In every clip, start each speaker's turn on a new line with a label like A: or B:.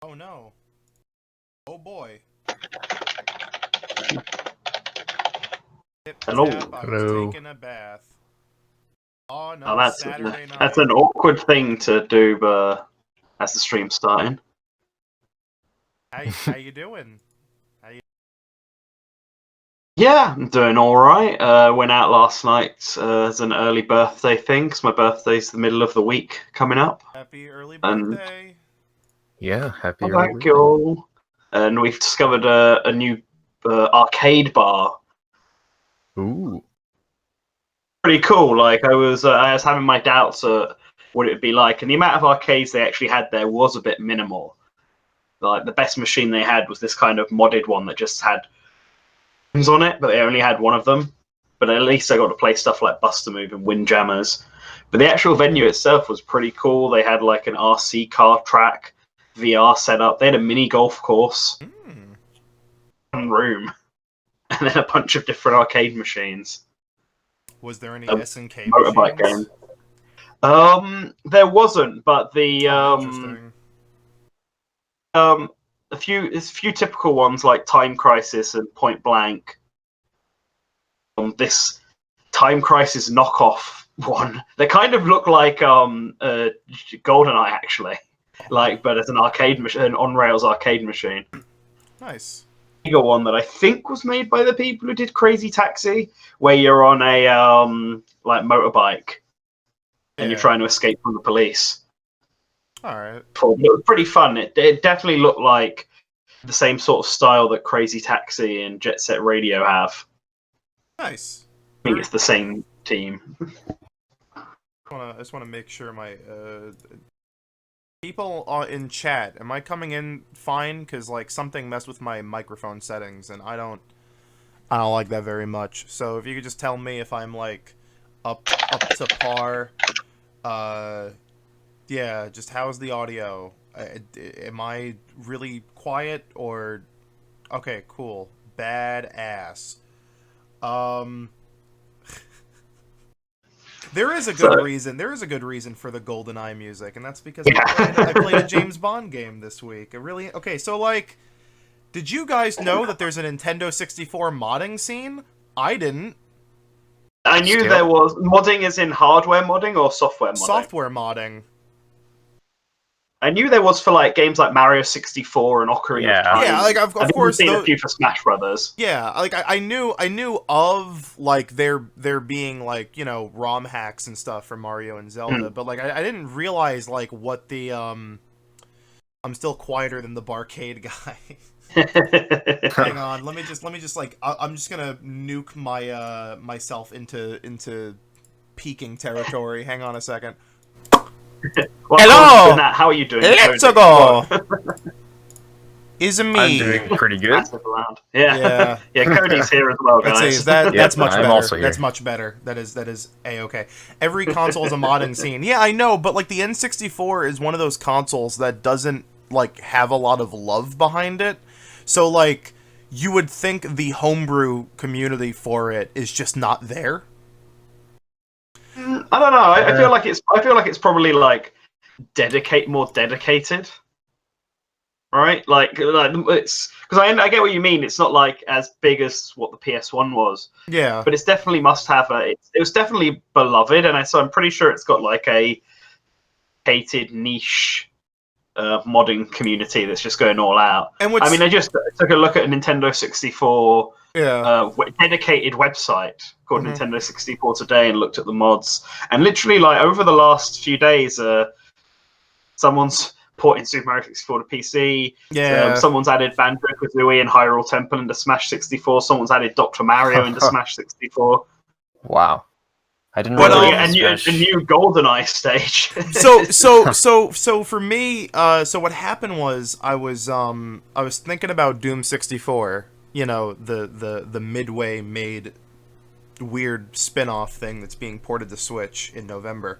A: Oh no. Oh boy. Tip
B: Hello.
A: tap, I was
C: Hello.
A: taking a bath. Oh no,
B: Oh, that's
A: Saturday night.
B: that's an awkward thing to do as the stream's starting.
A: How you doing?
B: Yeah, I'm doing all right. Went out last night as an early birthday thing, 'cause my birthday's the middle of the week coming up.
A: Happy early
B: And
A: birthday.
C: Yeah, happy
B: oh,
C: early
B: thank
C: birthday.
B: you all. And we've discovered a new arcade bar.
C: Ooh.
B: Pretty cool. Like I was having my doubts what it would be like, and the amount of arcades they actually had there was a bit minimal. Like the best machine they had was this kind of modded one that just had games on it, but they only had one of them. But at least I got to play stuff like Buster Move and Windjammers. But the actual venue itself was pretty cool. They had like an RC car track, VR setup. They had a mini golf course, one room, and then a bunch of different arcade machines.
A: Was there any
B: A
A: SNK
B: motorbike
A: machines?
B: game. There wasn't, but the
A: Interesting.
B: there's a few typical ones like Time Crisis and Point Blank. This Time Crisis knockoff one. They kind of look like GoldenEye actually, like but as an arcade machine, an on rails arcade machine.
A: Nice.
B: Bigger one that I think was made by the people who did Crazy Taxi, where you're on a like motorbike and you're
A: Yeah.
B: trying to escape from the police.
A: Alright.
B: It was pretty fun. It definitely looked like the same sort of style that Crazy Taxi and Jet Set Radio have.
A: Nice.
B: I think it's the same team.
A: I just want to make sure my people in chat, am I coming in fine? Because like something messed with my microphone settings, and I don't like that very much. So if you could just tell me if I'm like up to par. Yeah, just how's the audio? Am I really quiet or? Okay, cool. Badass. There is a good reason. There is a good reason for the Goldeneye music, and that's because I played a James Bond game this week. Okay. So like, did you guys know that there's a Nintendo 64 modding scene? I didn't.
B: I knew there was modding, as in hardware modding or software modding.
A: Software modding.
B: I knew there was for like games like Mario 64 and Ocarina of Time.
A: Yeah, like of course.
B: I've seen a few for Smash Brothers.
A: Yeah, like I knew of like there being like, you know, ROM hacks and stuff for Mario and Zelda, but like I didn't realize like what the I'm still quieter than the barcade guy. Hang on, let me just like I'm just gonna nuke my myself into peaking territory. Hang on a second.
B: Well,
A: Hello!
B: Nat, how are you doing?
A: Let's go! Is me.
C: I'm doing pretty good.
B: Yeah. Yeah, Cody's here as well, guys.
A: Let's see, that's much
C: I'm
A: better.
C: also here.
A: That's much better. That is A-okay. Every console is a modding scene. Yeah, I know, but like the N64 is one of those consoles that doesn't like have a lot of love behind it. So like you would think the homebrew community for it is just not there.
B: I don't know. I feel like it's probably like more dedicated, right? Like it's because I get what you mean. It's not like as big as what the PS1 was.
A: Yeah,
B: but it's definitely must have it was definitely beloved, and so I'm pretty sure it's got like a hated niche modding community that's just going all out.
A: and
B: I just took a look at a Nintendo 64 dedicated website called Nintendo 64 Today and looked at the mods, and literally like over the last few days, someone's porting Super Mario 64 to PC.
A: Yeah.
B: Someone's added Banjo-Kazooie and Hyrule Temple into Smash 64. Someone's added Dr. Mario into Smash 64.
C: Wow. I didn't
A: But,
C: know
B: a new GoldenEye stage.
A: so for me, so what happened was I was thinking about Doom 64, you know, the Midway made weird spin-off thing that's being ported to Switch in November.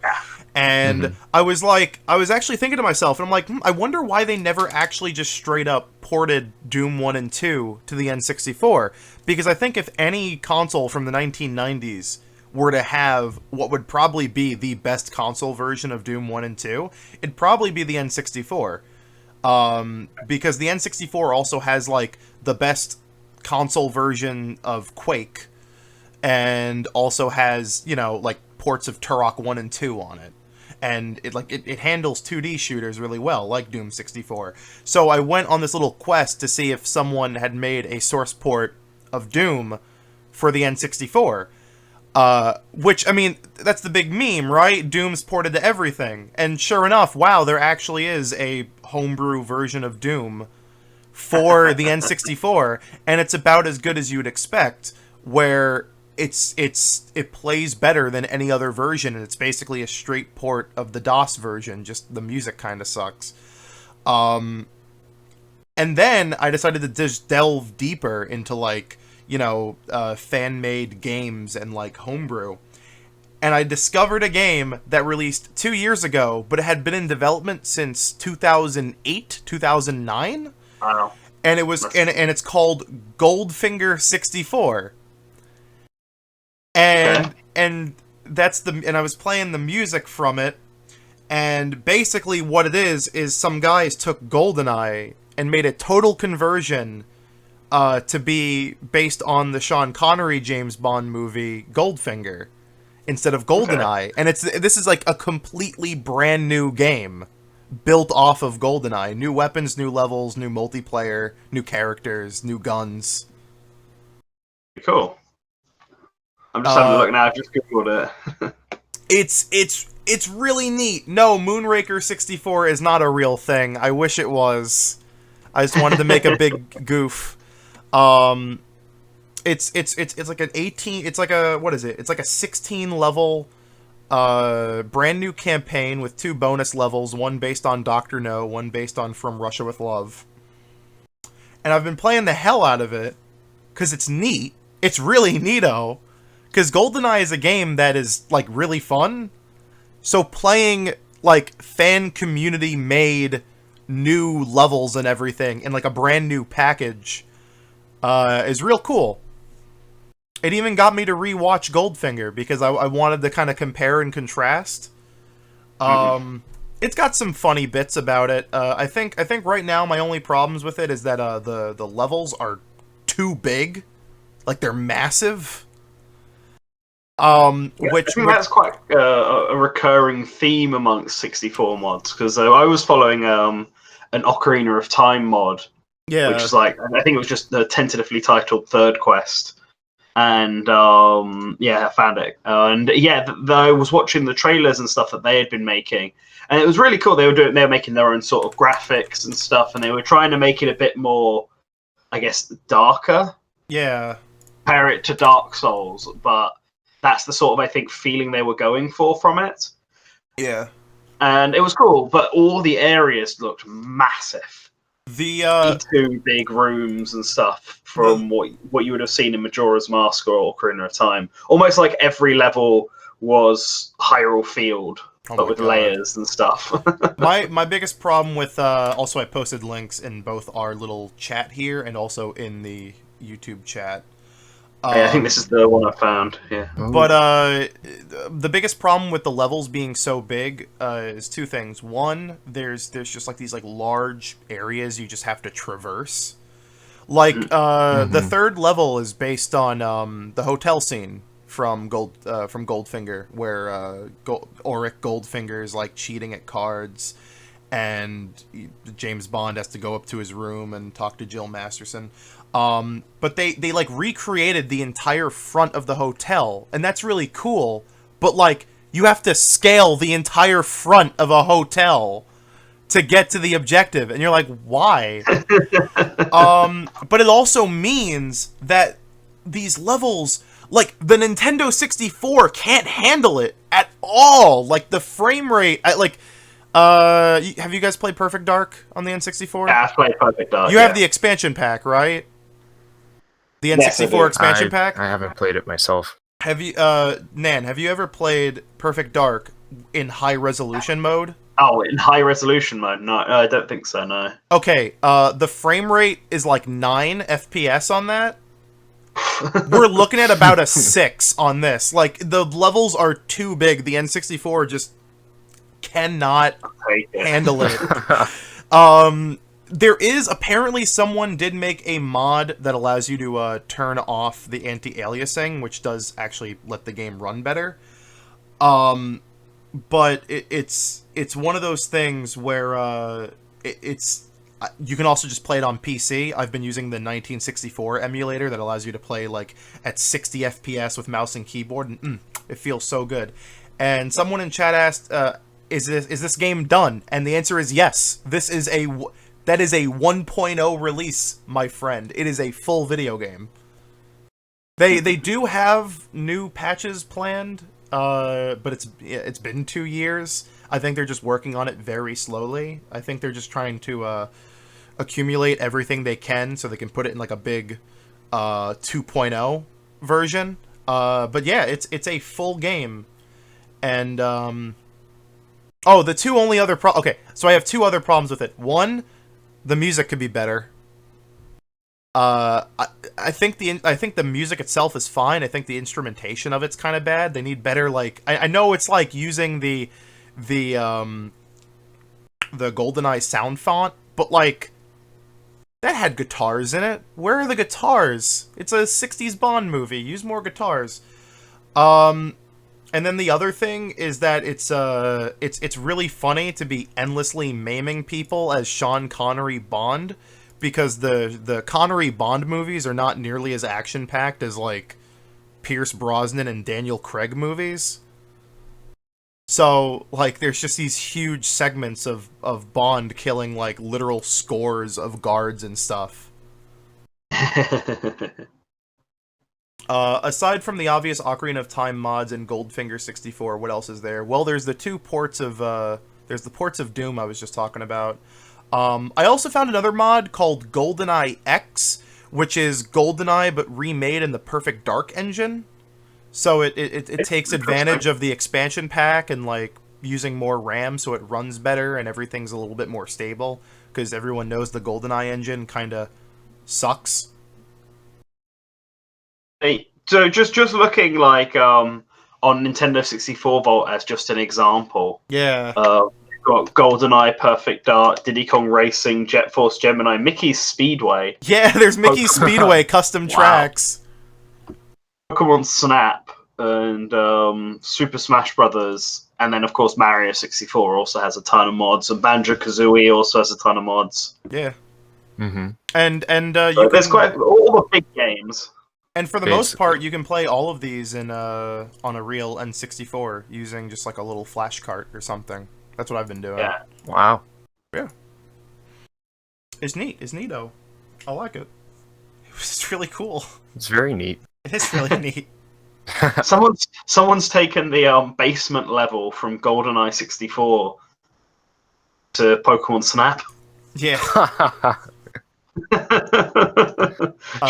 A: And I was actually thinking to myself, and I'm like, I wonder why they never actually just straight up ported Doom 1 and 2 to the N64. Because I think if any console from the 1990s were to have what would probably be the best console version of Doom 1 and 2, it'd probably be the N64. Because the N64 also has like the best console version of Quake, and also has, you know, like ports of Turok 1 and 2 on it. And it handles 2D shooters really well, like Doom 64. So I went on this little quest to see if someone had made a source port of Doom for the N64. Which, I mean, that's the big meme, right? Doom's ported to everything. And sure enough, wow, there actually is a homebrew version of Doom for the N64, and it's about as good as you would expect, where it plays better than any other version, and it's basically a straight port of the DOS version, just the music kind of sucks. And then I decided to just delve deeper into, like, you know, fan-made games and, like, homebrew. And I discovered a game that released 2 years ago, but it had been in development since 2008, 2009?
B: Wow.
A: And it was and it's called Goldfinger 64. And that's and I was playing the music from it, and basically what it is some guys took Goldeneye and made a total conversion to be based on the Sean Connery James Bond movie Goldfinger instead of Goldeneye. And this is like a completely brand new game built off of Goldeneye. New weapons, new levels, new multiplayer, new characters, new guns.
B: Cool. I'm just having a look now. I've just googled it.
A: It's really neat. No, Moonraker 64 is not a real thing. I wish it was. I just wanted to make a big goof. It's like an 18. It's like a, what is it? It's like a 16 level brand new campaign with 2 bonus levels, one based on Dr. No, one based on From Russia with Love. And I've been playing the hell out of it because it's neat. It's really neato. Because GoldenEye is a game that is, like, really fun. So playing, like, fan community made new levels and everything in, like, a brand new package is real cool. It even got me to rewatch Goldfinger because I wanted to kind of compare and contrast. It's got some funny bits about it. I think right now my only problems with it is that the levels are too big. Like, they're massive.
B: Which that's quite a recurring theme amongst 64 mods, because I was following an Ocarina of Time mod, which was like, I think it was just the tentatively titled Third Quest, and I found it, and I was watching the trailers and stuff that they had been making, and it was really cool. They were making their own sort of graphics and stuff, and they were trying to make it a bit more, I guess, darker.
A: Yeah,
B: compare it to Dark Souls, but that's the sort of, I think, feeling they were going for from it.
A: Yeah.
B: And it was cool, but all the areas looked massive.
A: The
B: 2 big rooms and stuff from what you would have seen in Majora's Mask or Ocarina of Time. Almost like every level was Hyrule Field, but with layers and stuff.
A: my biggest problem with also, I posted links in both our little chat here and also in the YouTube chat.
B: I think this is the one I found. Yeah.
A: But the biggest problem with the levels being so big is 2 things. One, there's just like these like large areas you just have to traverse. Like the 3rd level is based on the hotel scene from Goldfinger, where Auric Goldfinger is like cheating at cards, and James Bond has to go up to his room and talk to Jill Masterson. But they like recreated the entire front of the hotel, and that's really cool, but like you have to scale the entire front of a hotel to get to the objective, and you're like, why? But it also means that these levels, like the Nintendo 64 can't handle it at all. Like the frame rate, have you guys played Perfect Dark on the N64?
B: Yeah, I've played Perfect Dark.
A: You have the expansion pack, right? The N64 expansion pack?
C: I haven't played it myself.
A: Have you, Nan, have you ever played Perfect Dark in high resolution mode?
B: Oh, in high resolution mode? No, I don't think so, no.
A: Okay, the frame rate is like 9 FPS on that. We're looking at about a 6 on this. Like, the levels are too big. The N64 just cannot handle it. There is apparently someone did make a mod that allows you to turn off the anti-aliasing, which does actually let the game run better. But it's one of those things where it's you can also just play it on PC. I've been using the 1964 emulator that allows you to play like at 60 FPS with mouse and keyboard, and it feels so good. And someone in chat asked, "Is this game done?" And the answer is yes. That is a 1.0 release, my friend. It is a full video game. They do have new patches planned, but it's been 2 years. I think they're just working on it very slowly. I think they're just trying to accumulate everything they can so they can put it in like a big 2.0 version. But yeah, it's a full game. And the two only other okay, so I have two other problems with it. One, the music could be better. I think the music itself is fine. I think the instrumentation of it's kind of bad. They need better, like, I know it's like using the GoldenEye sound font, but like that had guitars in it. Where are the guitars? It's a 60s Bond movie. Use more guitars. And then the other thing is that it's really funny to be endlessly maiming people as Sean Connery Bond, because the Connery Bond movies are not nearly as action-packed as, like, Pierce Brosnan and Daniel Craig movies. So, like, there's just these huge segments of Bond killing, like, literal scores of guards and stuff. Aside from the obvious Ocarina of Time mods and Goldfinger 64, what else is there? Well, there's the ports of Doom I was just talking about. I also found another mod called Goldeneye X, which is Goldeneye but remade in the Perfect Dark engine. So it takes advantage of the expansion pack and like using more RAM, so it runs better and everything's a little bit more stable, because everyone knows the Goldeneye engine kind of sucks.
B: Hey, so just looking like on Nintendo 64 Vault as just an example.
A: Yeah.
B: Got GoldenEye, Perfect Dark, Diddy Kong Racing, Jet Force Gemini, Mickey's Speedway.
A: Yeah, there's Mickey's Speedway custom tracks.
B: Pokemon Snap and Super Smash Brothers, and then of course Mario 64 also has a ton of mods, and Banjo-Kazooie also has a ton of mods.
A: Yeah.
C: Mm-hmm.
A: And
B: so there's quite all the big games.
A: And for the most part, you can play all of these in on a real N64 using just like a little flash cart or something. That's what I've been doing.
B: Yeah.
C: Wow.
A: Yeah. It's neat. It's neato. I like it. It's really cool.
C: It's very neat.
A: It is really neat.
B: Someone's taken the basement level from GoldenEye 64 to Pokemon Snap.
A: Yeah.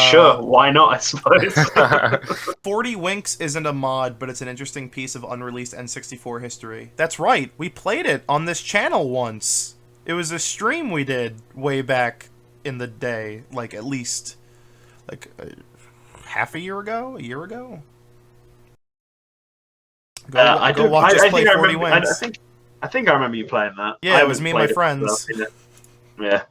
B: Sure, why not, I suppose.
A: 40 Winks isn't a mod, but it's an interesting piece of unreleased N64 history. That's right, we played it on this channel once. It was a stream we did way back in the day, like at least like half a year ago? Go watch us play 40 Winks.
B: I think I remember you playing that.
A: Yeah, it was me and my friends.
B: Yeah.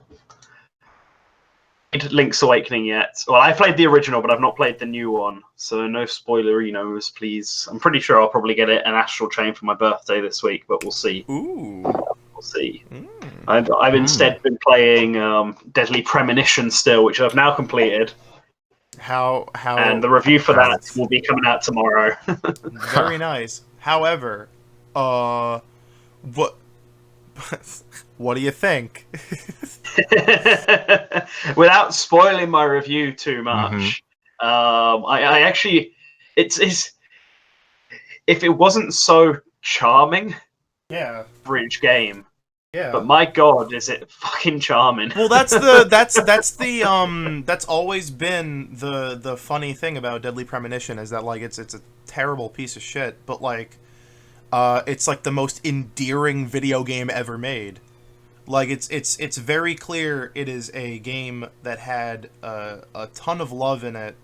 B: Link's Awakening yet. Well, I played the original, but I've not played the new one, so no spoilerinos, please. I'm pretty sure I'll probably get it an Astral Chain for my birthday this week, but we'll see.
A: Ooh.
B: We'll see. I've instead been playing Deadly Premonition still, which I've now completed.
A: How?
B: And the review for that will be coming out tomorrow.
A: Very nice. However, what do you think?
B: Without spoiling my review too much, I actually, it's if it wasn't so charming, bridge game.
A: Yeah.
B: But my god, is it fucking charming?
A: Well, that's always been the funny thing about Deadly Premonition, is that like it's a terrible piece of shit, but like it's like the most endearing video game ever made. Like it's very clear it is a game that had a ton of love in it,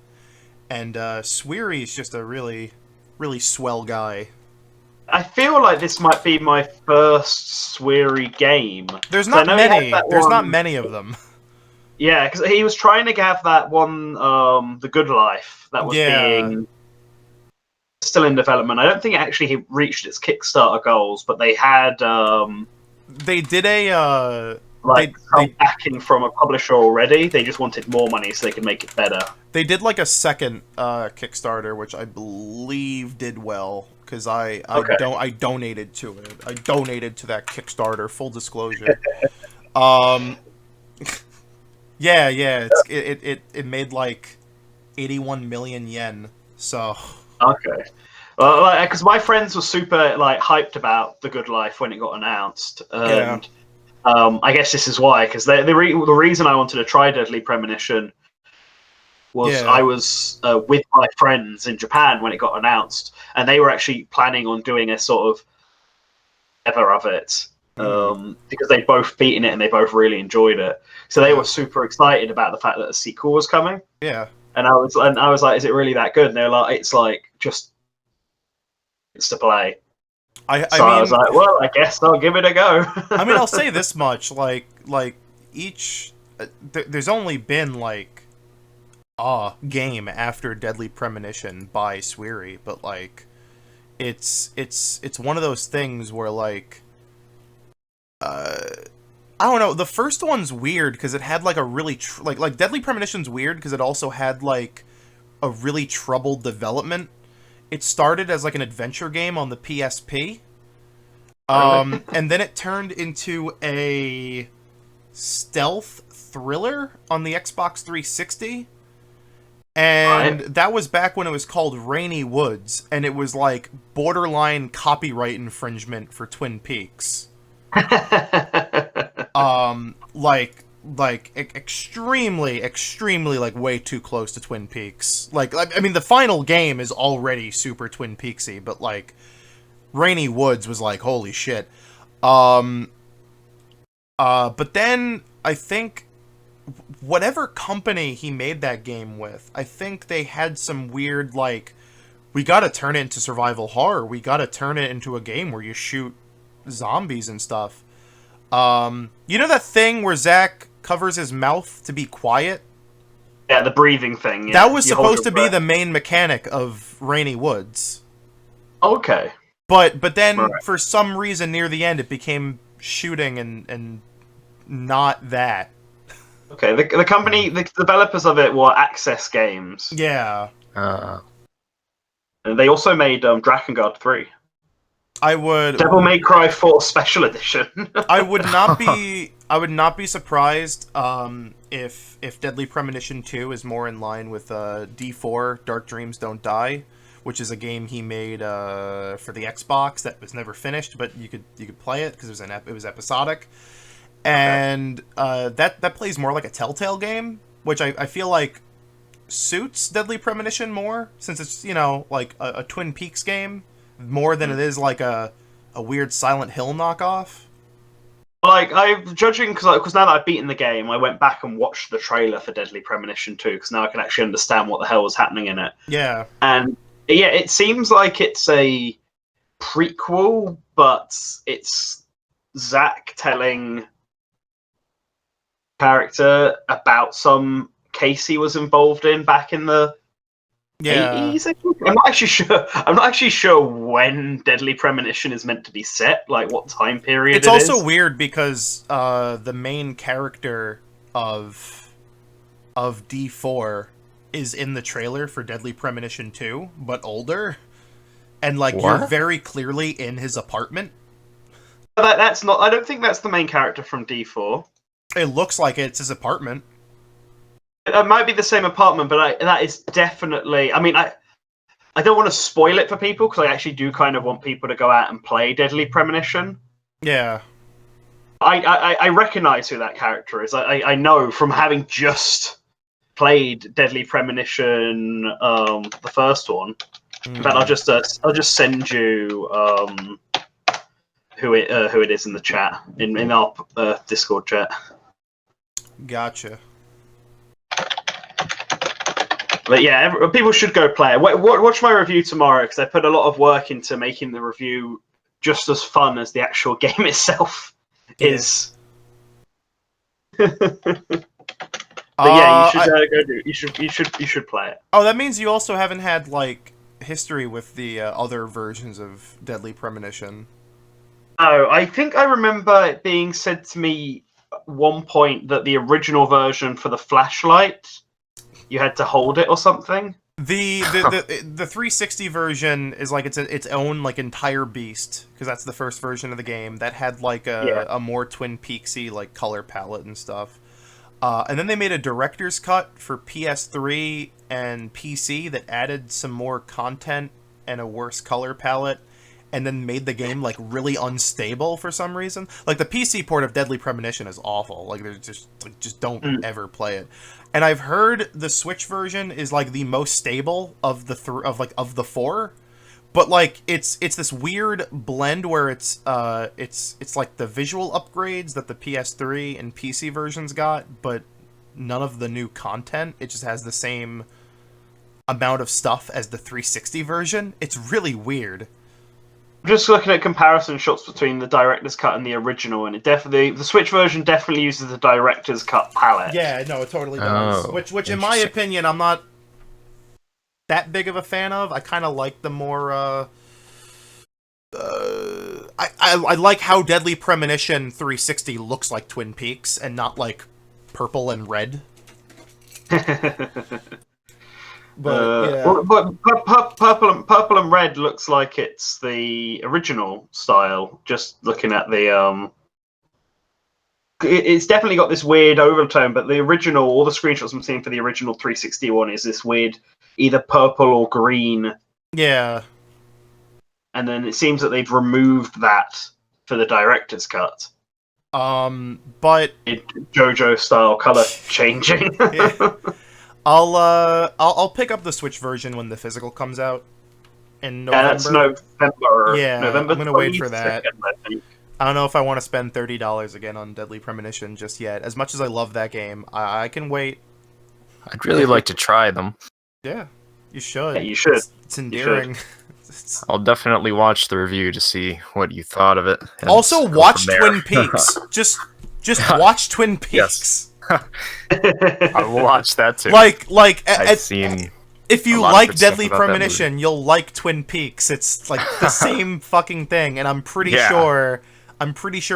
A: and Sweary's just a really swell guy.
B: I feel like this might be my first Sweary game.
A: There's
B: 'Cause I
A: not
B: know he had
A: many.
B: that
A: There's not
B: one-
A: many of them.
B: Yeah, because he was trying to have that one, The Good Life, that was being still in development. I don't think it actually reached its Kickstarter goals, but they had
A: They did a
B: some backing from a publisher already. They just wanted more money so they could make it better.
A: they did like a second Kickstarter, which I believe did well because I donated to it. I donated to that Kickstarter. Full disclosure. Yeah, it made like 81 million yen. So
B: Okay. Well, because my friends were super hyped about The Good Life when it got announced, and I guess this is why. Because the reason I wanted to try Deadly Premonition was I was with my friends in Japan when it got announced, and they were actually planning on doing a sort of ever of it because they'd both beaten it and they both really enjoyed it. So they were super excited about the fact that a sequel was coming.
A: Yeah.
B: And I was like, "Is it really that good?" And they're like, "It's like just it's to play." I mean, I was like, "Well, I guess I'll give it a go."
A: I mean, I'll say this much: like each, there's only been like a game after Deadly Premonition by Sweary, but like, it's one of those things where like, I don't know. The first one's weird because it had like a really like Deadly Premonition's weird because it also had like a really troubled development. It started as like an adventure game on the PSP, and then it turned into a stealth thriller on the Xbox 360. And that was back when it was called Rainy Woods, and it was like borderline copyright infringement for Twin Peaks. Extremely like way too close to Twin Peaks. Like, I mean, the final game is already super Twin Peaksy, but like, Rainy Woods was like, holy shit. But then I think whatever company he made that game with, I think they had some weird like, we gotta turn it into survival horror. We gotta turn it into a game where you shoot zombies and stuff. You know that thing where Zach covers his mouth to be quiet?
B: Yeah, the breathing thing. Yeah.
A: That was supposed to be the main mechanic of Rainy Woods.
B: Okay.
A: But then for some reason near the end it became shooting and not that.
B: Okay, the company, the developers of it were Access Games.
A: Yeah.
B: And they also made Drakengard 3.
A: I would
B: Devil May Cry 4 Special Edition.
A: I would not be surprised if Deadly Premonition 2 is more in line with D4 Dark Dreams Don't Die, which is a game he made for the Xbox that was never finished, but you could play it because it was episodic. And that plays more like a Telltale game, which I feel like suits Deadly Premonition more, since it's, you know, like a Twin Peaks game more than it is like a weird Silent Hill knockoff.
B: Like, I'm judging because now that I've beaten the game, I went back and watched the trailer for Deadly Premonition 2 because now I can actually understand what the hell was happening in it.
A: Yeah.
B: And yeah, it seems like it's a prequel, but it's Zach telling character about some case he was involved in back in the 80s, I think. I'm not actually sure when Deadly Premonition is meant to be set, like what time period
A: it's also weird because the main character of D4 is in the trailer for Deadly Premonition 2, but older. And like you're very clearly in his apartment.
B: That's not, I don't think that's the main character from D4.
A: It looks like it's his apartment.
B: It might be the same apartment, but that is definitely... I mean, I don't want to spoil it for people, because I actually do kind of want people to go out and play Deadly Premonition.
A: Yeah.
B: I recognize who that character is. I know from having just played Deadly Premonition, the first one. In fact, I'll just send you who it is in the chat, in our Discord chat.
A: Gotcha.
B: But yeah, people should go play it. Watch my review tomorrow because I put a lot of work into making the review just as fun as the actual game itself is. But yeah, you should go do. You should play it.
A: Oh, that means you also haven't had like history with the other versions of Deadly Premonition.
B: Oh, I think I remember it being said to me at one point that the original version for the flashlight, you had to hold it or something.
A: The 360 version is like its own like entire beast because that's the first version of the game that had like a more Twin Peaksy like color palette and stuff. And then they made a director's cut for PS3 and PC that added some more content and a worse color palette, and then made the game like really unstable for some reason. Like the PC port of Deadly Premonition is awful. Like there's just don't ever play it. And I've heard the Switch version is like the most stable of the the four. But like it's this weird blend where it's like the visual upgrades that the PS3 and PC versions got, but none of the new content. It just has the same amount of stuff as the 360 version. It's really weird.
B: I'm just looking at comparison shots between the director's cut and the original, and the Switch version definitely uses the director's cut palette.
A: Yeah, no, it totally does. Which in my opinion, I'm not that big of a fan of. I kind of like the more I like how Deadly Premonition 360 looks like Twin Peaks and not like purple and red.
B: But purple and red looks like it's the original style. Just looking at the it's definitely got this weird overtone. But the original, all the screenshots I'm seeing for the original 360 one is this weird, either purple or green.
A: Yeah.
B: And then it seems that they've removed that for the director's cut.
A: But
B: JoJo style color changing.
A: Yeah. I'll pick up the Switch version when the physical comes out in November.
B: Yeah, that's November.
A: Yeah,
B: November
A: I'm gonna wait for
B: 22nd,
A: that.
B: I think.
A: I don't know if I want to spend $30 again on Deadly Premonition just yet. As much as I love that game, I can wait.
C: I'd really like to try them.
A: Yeah, you should.
B: Yeah, you should.
A: It's endearing.
C: I'll definitely watch the review to see what you thought of it.
A: Also, watch Twin Peaks. Just watch Twin Peaks.
C: Yes. I will watch that too.
A: I've
C: seen.
A: If you like Deadly Premonition, you'll like Twin Peaks. It's like the same fucking thing, and I'm pretty sure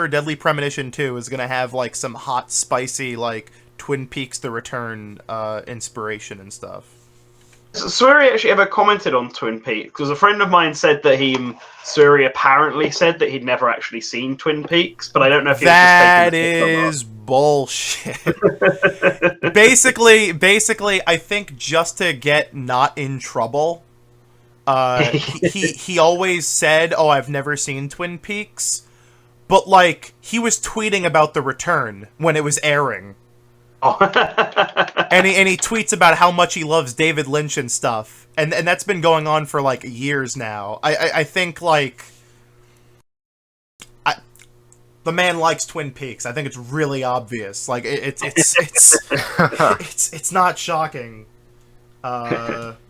A: Deadly Premonition 2 is gonna have like some hot, spicy like Twin Peaks: The Return inspiration and stuff.
B: Suri actually ever commented on Twin Peaks because a friend of mine said that Suri apparently said that he'd never actually seen Twin Peaks, but I don't know if he was just taking the piss or not.
A: Bullshit. basically, I think just to get not in trouble, he always said, "Oh, I've never seen Twin Peaks," but like he was tweeting about The Return when it was airing.
B: Oh.
A: and he tweets about how much he loves David Lynch and stuff, and that's been going on for like years now. I think like the man likes Twin Peaks. I think it's really obvious. Like it's not shocking.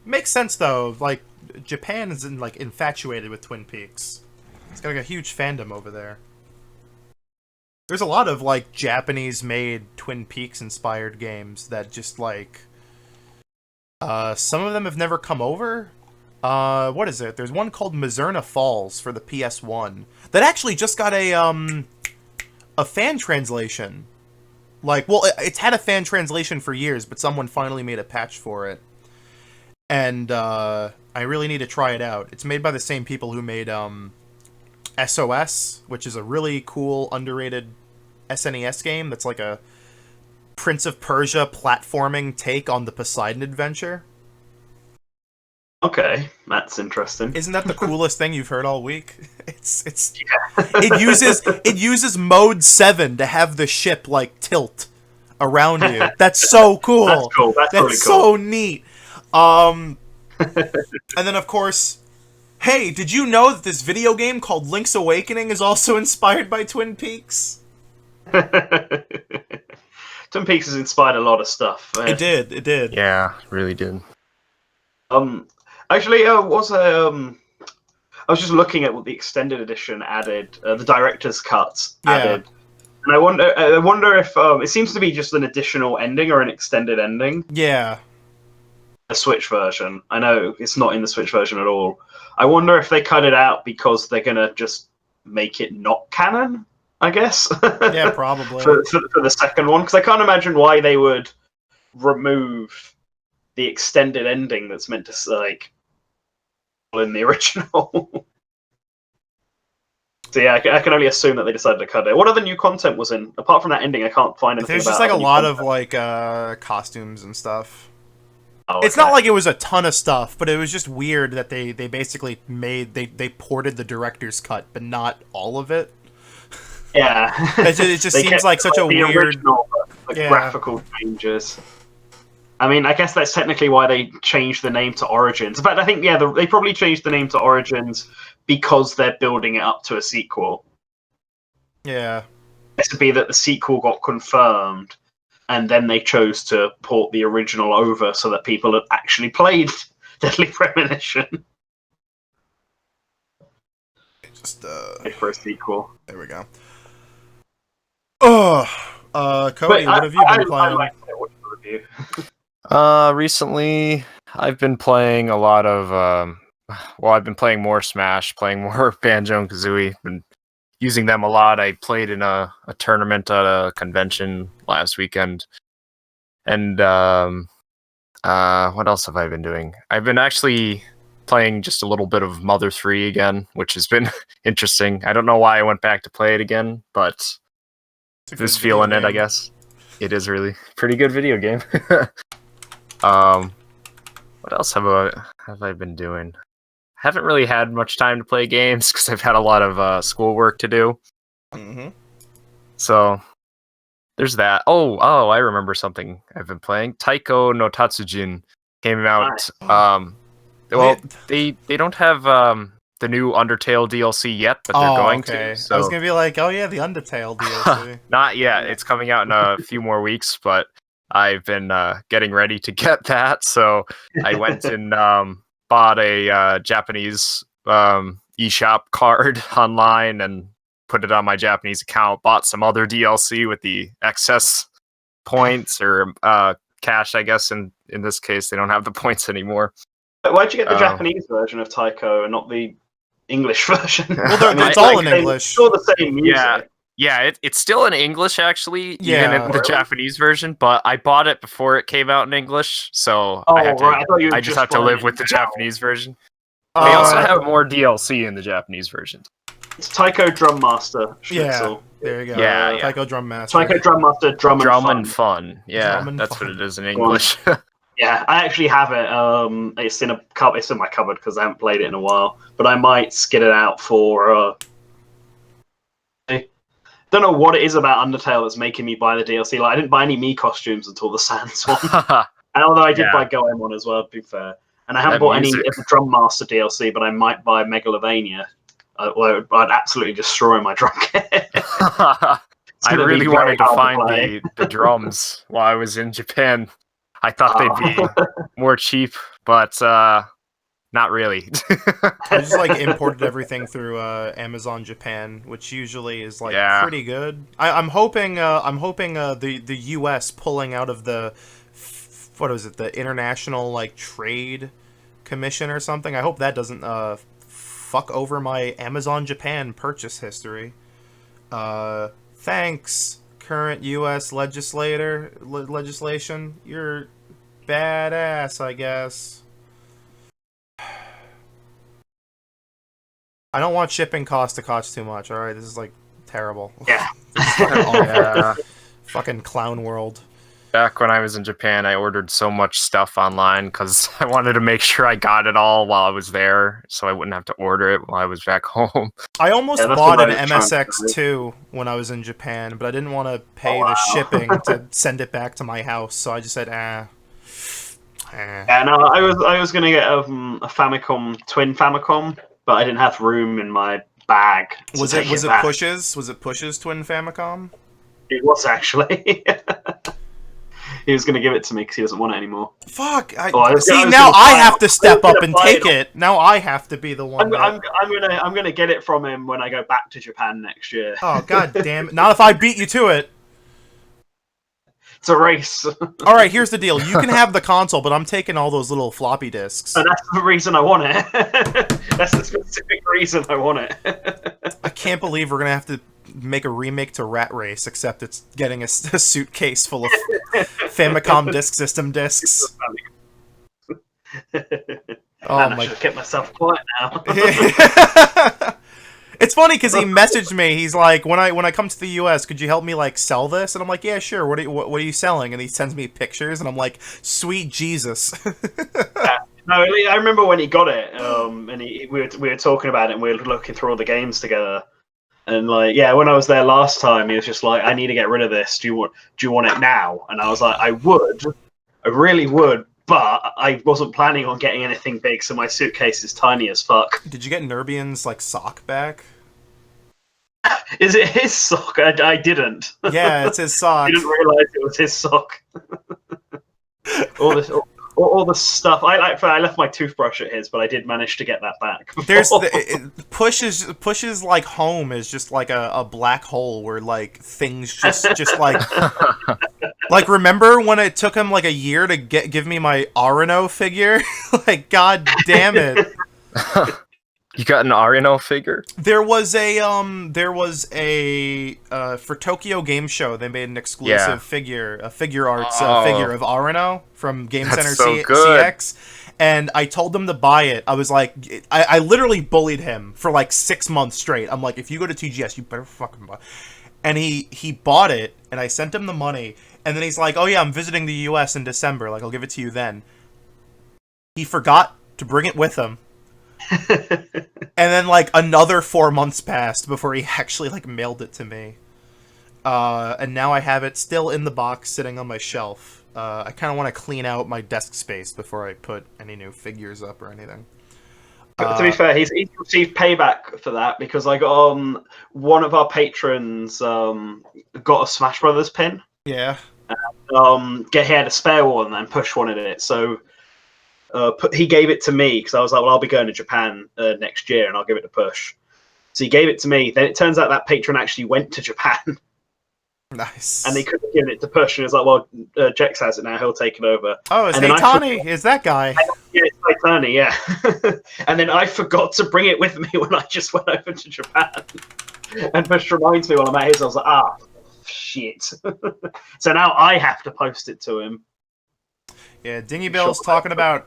A: Makes sense though. Like Japan is infatuated with Twin Peaks. It's got like a huge fandom over there. There's a lot of like Japanese-made Twin Peaks-inspired games that just like some of them have never come over. What is it? There's one called Mizuna Falls for the PS1 that actually just got a fan translation. Like, well, it's had a fan translation for years, but someone finally made a patch for it, and I really need to try it out. It's made by the same people who made SOS, which is a really cool, underrated SNES game that's like a Prince of Persia platforming take on the Poseidon Adventure.
B: Okay, that's interesting.
A: Isn't that the coolest thing you've heard all week? It uses mode 7 to have the ship like tilt around you. That's so cool.
B: That's cool. That's really cool.
A: So neat. And then of course, hey, did you know that this video game called Link's Awakening is also inspired by Twin Peaks?
B: Twin Peaks has inspired a lot of stuff.
A: It did.
C: Yeah, really did.
B: Actually, I was just looking at what the extended edition added, the director's cut added, and I wonder if it seems to be just an additional ending or an extended ending.
A: Yeah.
B: The Switch version. I know it's not in the Switch version at all. I wonder if they cut it out because they're gonna just make it not canon. I guess.
A: Yeah, probably.
B: for the second one, because I can't imagine why they would remove the extended ending that's meant to like in the original. So yeah, I can only assume that they decided to cut it. What other new content was in? Apart from that ending, I can't find anything.
A: There's
B: about
A: just like a
B: new
A: lot
B: content.
A: of like costumes and stuff.
B: Oh,
A: It's
B: okay.
A: not like it was a ton of stuff, but it was just weird that they basically they ported the director's cut, but not all of it.
B: Yeah,
A: It just
B: They
A: seems
B: kept,
A: like such a
B: the
A: weird.
B: original,
A: Yeah.
B: graphical changes. I mean, I guess that's technically why they changed the name to Origins. But I think, yeah, they probably changed the name to Origins because they're building it up to a sequel.
A: Yeah.
B: It would be that the sequel got confirmed, and then they chose to port the original over so that people had actually played Deadly Premonition
A: Just
B: for a sequel.
A: there we go. Oh, Cody, what have you been playing?
B: I liked it. What's the review?
C: Recently I've been playing a lot of I've been playing more Smash, playing more Banjo and Kazooie, been using them a lot. I played in a tournament at a convention last weekend. And what else have I been doing? I've been actually playing just a little bit of Mother 3 again, which has been interesting. I don't know why I went back to play it again, but just feeling it, I guess. It is really pretty good video game. What else have I been doing? Haven't really had much time to play games because I've had a lot of schoolwork to do.
A: Mm-hmm.
C: So there's that. Oh, I remember something I've been playing. Taiko no Tatsujin came out.
B: Nice.
C: Well, they don't have the new Undertale DLC yet, but they're going
A: okay.
C: to. So
A: I was gonna be like, oh yeah, the Undertale DLC.
C: not yet. It's coming out in a few more weeks, but I've been getting ready to get that. So I went and bought a Japanese eShop card online and put it on my Japanese account. Bought some other DLC with the excess points or cash, I guess. In this case, they don't have the points anymore.
B: Why'd you get the Japanese version of Taiko and not the English version?
A: Well, it's all in English.
B: It's all the same music.
C: Yeah, it's still in English, actually, even in the
B: Really?
C: Japanese version, but I bought it before it came out in English, so I just have to live with the Japanese version. They also have more DLC in the Japanese version.
B: It's Taiko Drum Master Schnitzel.
A: Yeah, there you go.
C: Yeah.
A: Taiko Drum Master.
B: Taiko Drum Master Drum and
C: Fun. Yeah,
A: Drum and
C: that's
A: Fun.
C: what it is in English.
B: Yeah, I actually have it. It's in my cupboard because I haven't played it in a while. But I might skid it out for. I don't know what it is about Undertale that's making me buy the DLC. Like I didn't buy any Mii costumes until the Sans one, and although I did buy Goemon as well, to be fair. And I haven't bought any of the Drum Master DLC, but I might buy Megalovania. Well, I'd absolutely destroy my drum kit.
C: I really wanted to find the drums while I was in Japan. I thought they'd be more cheap, but not really.
A: I just like imported everything through Amazon Japan, which usually is like pretty good. I'm hoping the U.S. pulling out of the the International like Trade Commission or something. I hope that doesn't fuck over my Amazon Japan purchase history. Thanks, current U.S. legislation. You're badass, I guess. I don't want shipping costs to cost too much. All right, this is like terrible.
B: Yeah.
A: Fucking clown world.
C: Back when I was in Japan, I ordered so much stuff online because I wanted to make sure I got it all while I was there, so I wouldn't have to order it while I was back home.
A: I almost bought an MSX2 when I was in Japan, but I didn't want to pay the shipping to send it back to my house, so I just said,
B: Yeah, no, I was gonna get a Famicom, twin Famicom, but I didn't have room in my bag.
A: Was it Push's? Was it Push's twin Famicom?
B: It was actually. he was gonna give it to me because he doesn't want it anymore.
A: Fuck!
B: See,
A: now I have to step up and take it. Now I have to be the one.
B: I'm gonna get it from him when I go back to Japan next year.
A: Oh god damn it! Not if I beat you to it.
B: It's a race.
A: All right, here's the deal. You can have the console, but I'm taking all those little floppy disks.
B: And that's the reason I want it. That's the specific reason I want it.
A: I can't believe we're gonna have to make a remake to Rat Race, except it's getting a suitcase full of Famicom Disk System discs. Oh
B: Man,
A: my!
B: I should get myself quiet now.
A: It's funny because he messaged me. He's like, when I come to the U.S., could you help me like sell this? And I'm like, yeah, sure. What are you selling? And he sends me pictures, and I'm like, sweet Jesus.
B: Yeah. No, I remember when he got it, and we were talking about it, and we were looking through all the games together. And like, yeah, when I was there last time, he was just like, I need to get rid of this. Do you want it now? And I was like, I really would. But I wasn't planning on getting anything big, so my suitcase is tiny as fuck.
A: Did you get Nerbian's like sock back?
B: Is it his sock? I didn't.
A: Yeah, it's his sock.
B: I didn't realize it was his sock. all the stuff. I left my toothbrush at his, but I did manage to get that back.
A: There's Push's like home is just like a black hole where like things just like like remember when it took him like a year to give me my Arano figure? Like god damn it.
C: You got an Arano figure?
A: There was a for Tokyo Game Show they made an exclusive figure, a figure arts figure of Arano from Game Center CX. And I told him to buy it. I was like, I literally bullied him for like 6 months straight. I'm like, if you go to TGS, you better fucking buy. And he bought it, and I sent him the money. And then he's like, oh yeah, I'm visiting the US in December. Like, I'll give it to you then. He forgot to bring it with him. And then like another 4 months passed before he actually like mailed it to me. And now I have it still in the box sitting on my shelf. I kind of want to clean out my desk space before I put any new figures up or anything.
B: To be fair, he's received payback for that because I got one of our patrons got a Smash Brothers pin.
A: Yeah.
B: He had a spare one and Push wanted it, so he gave it to me because I was like, well, I'll be going to Japan next year and I'll give it to Push. So he gave it to me. Then it turns out that patron actually went to Japan.
A: Nice.
B: And they couldn't have given it to Push, and it was like, well, Jex has it now, he'll take it over.
A: Oh, it's Haytani, is that guy?
B: Yeah, it's Haytani, yeah. And then I forgot to bring it with me when I just went over to Japan. And Push reminds me when I'm at his, I was like, shit. So now I have to post it to him.
A: Yeah, Dingy Bill's talking about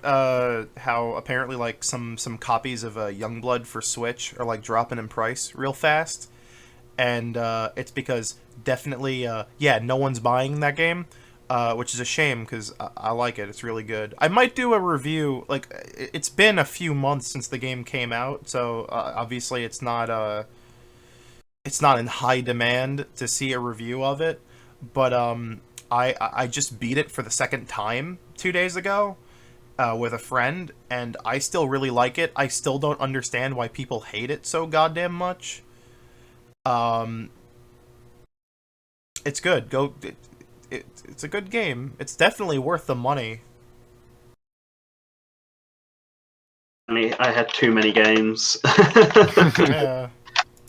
A: how apparently like some copies of Youngblood for Switch are like dropping in price real fast. And it's because definitely, no one's buying that game, which is a shame because I like it. It's really good. I might do a review. Like, it's been a few months since the game came out, so obviously it's not in high demand to see a review of it. But I just beat it for the second time 2 days ago with a friend, and I still really like it. I still don't understand why people hate it so goddamn much. It's good. It's a good game. It's definitely worth the money.
B: I had too many games.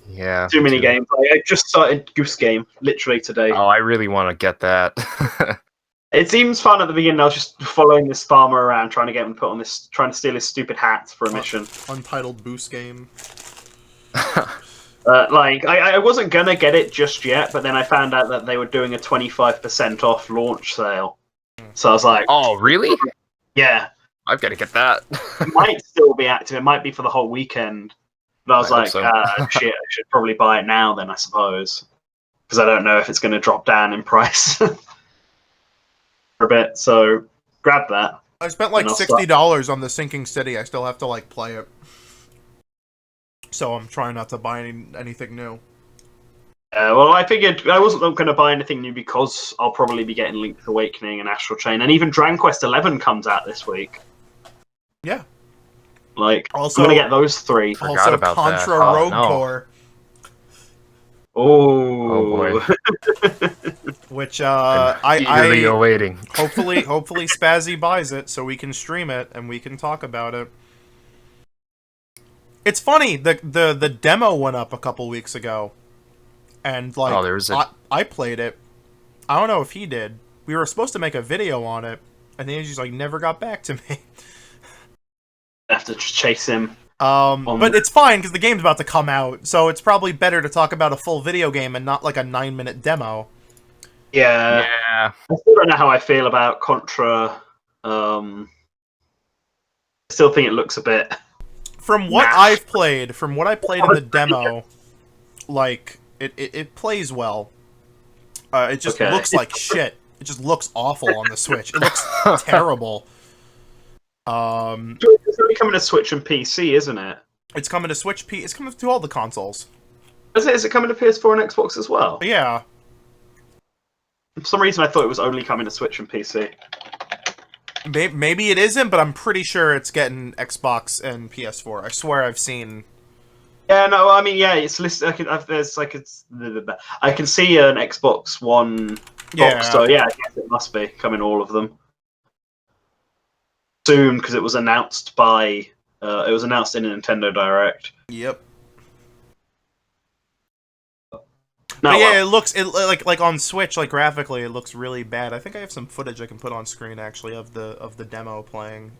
A: Yeah.
B: Too many games. I just started Goose Game literally today.
C: Oh, I really want to get that.
B: It seems fun at the beginning. I was just following this farmer around, trying to get him put on this, trying to steal his stupid hat for a mission.
A: Untitled Boost Game.
B: I wasn't gonna get it just yet, but then I found out that they were doing a 25% off launch sale. So I was like,
C: oh, really?
B: Yeah.
C: I've got to get that.
B: It might still be active. It might be for the whole weekend. But I was like, shit, I should probably buy it now then, I suppose. Because I don't know if it's going to drop down in price for a bit. So grab that.
A: I spent like $60 on the Sinking City. I still have to like play it. So I'm trying not to buy anything new.
B: Well, I figured I wasn't going to buy anything new because I'll probably be getting Link's Awakening and Astral Chain. And even Dragon Quest XI comes out this week.
A: Yeah.
B: Like,
A: also,
B: I'm going to get those three.
A: Also, Contra Rogue Core.
B: Oh
C: boy.
A: which
C: Eagerly awaiting.
A: hopefully Spazzy buys it so we can stream it and we can talk about it. It's funny, the demo went up a couple weeks ago, and like I played it. I don't know if he did. We were supposed to make a video on it, and then he just like never got back to me.
B: I have to chase him.
A: But it's fine because the game's about to come out, so it's probably better to talk about a full video game and not like a 9-minute demo.
B: Yeah. I still don't know how I feel about Contra. I still think it looks a bit.
A: From what I've played, in the demo, like it plays well. It just looks like shit. It just looks awful on the Switch. It looks terrible.
B: It's only coming to Switch and PC, isn't it?
A: It's coming to Switch. It's coming to all the consoles.
B: Is it coming to PS4 and Xbox as well?
A: Yeah.
B: For some reason, I thought it was only coming to Switch and PC.
A: Maybe it isn't, but I'm pretty sure it's getting Xbox and PS4. I swear I've seen.
B: Yeah, no, I mean, yeah, it's listed. I can see an Xbox One box, so yeah, I guess it must be coming all of them soon because it was announced by. It was announced in a Nintendo Direct.
A: Yep.
B: No,
A: but yeah, it looks like on Switch, like graphically, it looks really bad. I think I have some footage I can put on screen actually of the demo playing.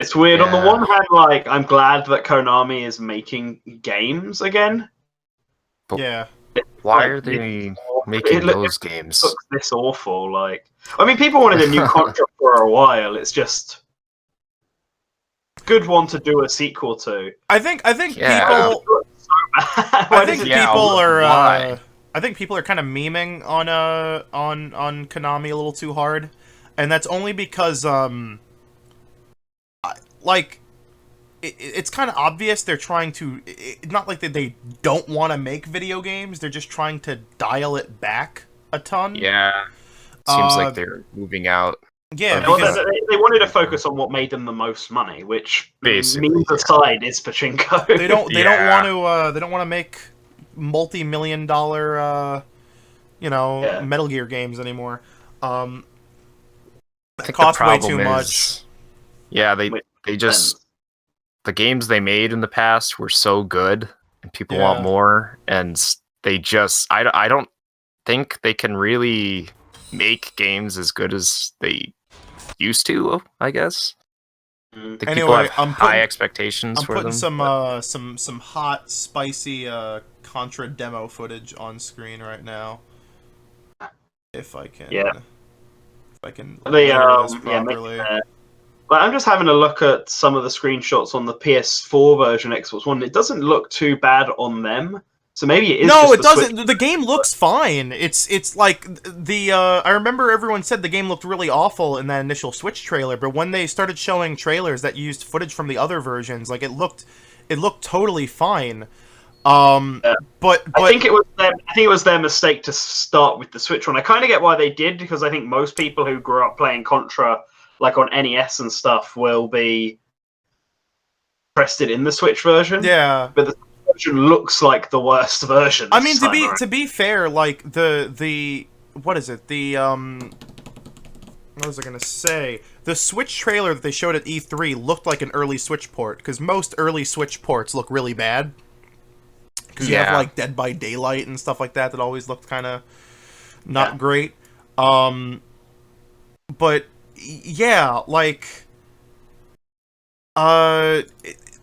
B: It's weird. On the one hand, like I'm glad that Konami is making games again.
C: But
A: yeah.
C: Why are they making those games?
B: It looks this awful. Like, I mean, people wanted a new Contra for a while. It's just a good one to do a sequel to.
A: I think people. I think people are kind of memeing on Konami a little too hard, and that's only because it's kind of obvious they're trying to. Not like that they don't want to make video games; they're just trying to dial it back a ton.
C: Yeah, seems like they're moving out.
A: Yeah,
B: because they wanted to focus on what made them the most money, which means aside is pachinko.
A: They don't want to make multi-million-dollar Metal Gear games anymore.
C: I think
A: cost
C: the
A: way
C: problem
A: too
C: is,
A: much.
C: Yeah, they just the games they made in the past were so good, and people want more, and they just I don't think they can really make games as good as they used to, I guess. I think people have high expectations for them.
A: I'm putting some hot, spicy Contra demo footage on screen right now. If I can, this properly.
B: I'm just having a look at some of the screenshots on the PS4 version, Xbox One. It doesn't look too bad on them. So maybe it is.
A: No, it doesn't. The game looks fine. It's like the. I remember everyone said the game looked really awful in that initial Switch trailer, but when they started showing trailers that used footage from the other versions, like it looked totally fine. But
B: I think it was their mistake to start with the Switch one. I kind of get why they did, because I think most people who grew up playing Contra, like on NES and stuff, will be interested in the Switch version.
A: Yeah,
B: but the looks like the worst version.
A: I mean, to be fair, like the what is it? The what was I gonna say? The Switch trailer that they showed at E3 looked like an early Switch port, because most early Switch ports look really bad. Because you have like Dead by Daylight and stuff like that always looked kind of not great. But yeah, like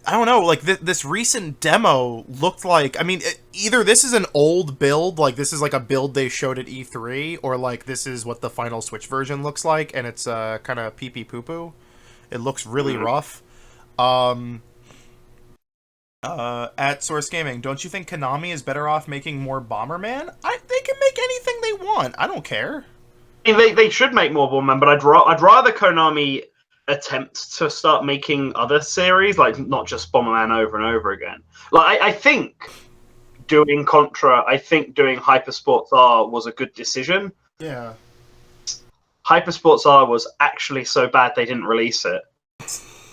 A: I don't know, like, this recent demo looked like, I mean, either this is an old build, like, this is, like, a build they showed at E3, or, like, this is what the final Switch version looks like, and it's, kind of pee-pee-poo-poo. It looks really rough. At Source Gaming, don't you think Konami is better off making more Bomberman? They can make anything they want. I don't care.
B: I mean, they should make more Bomberman, but I'd rather Konami attempt to start making other series, like not just Bomberman over and over again. Like I think doing Contra, I think doing Hypersports R was a good decision.
A: Yeah.
B: Hypersports R was actually so bad they didn't release it,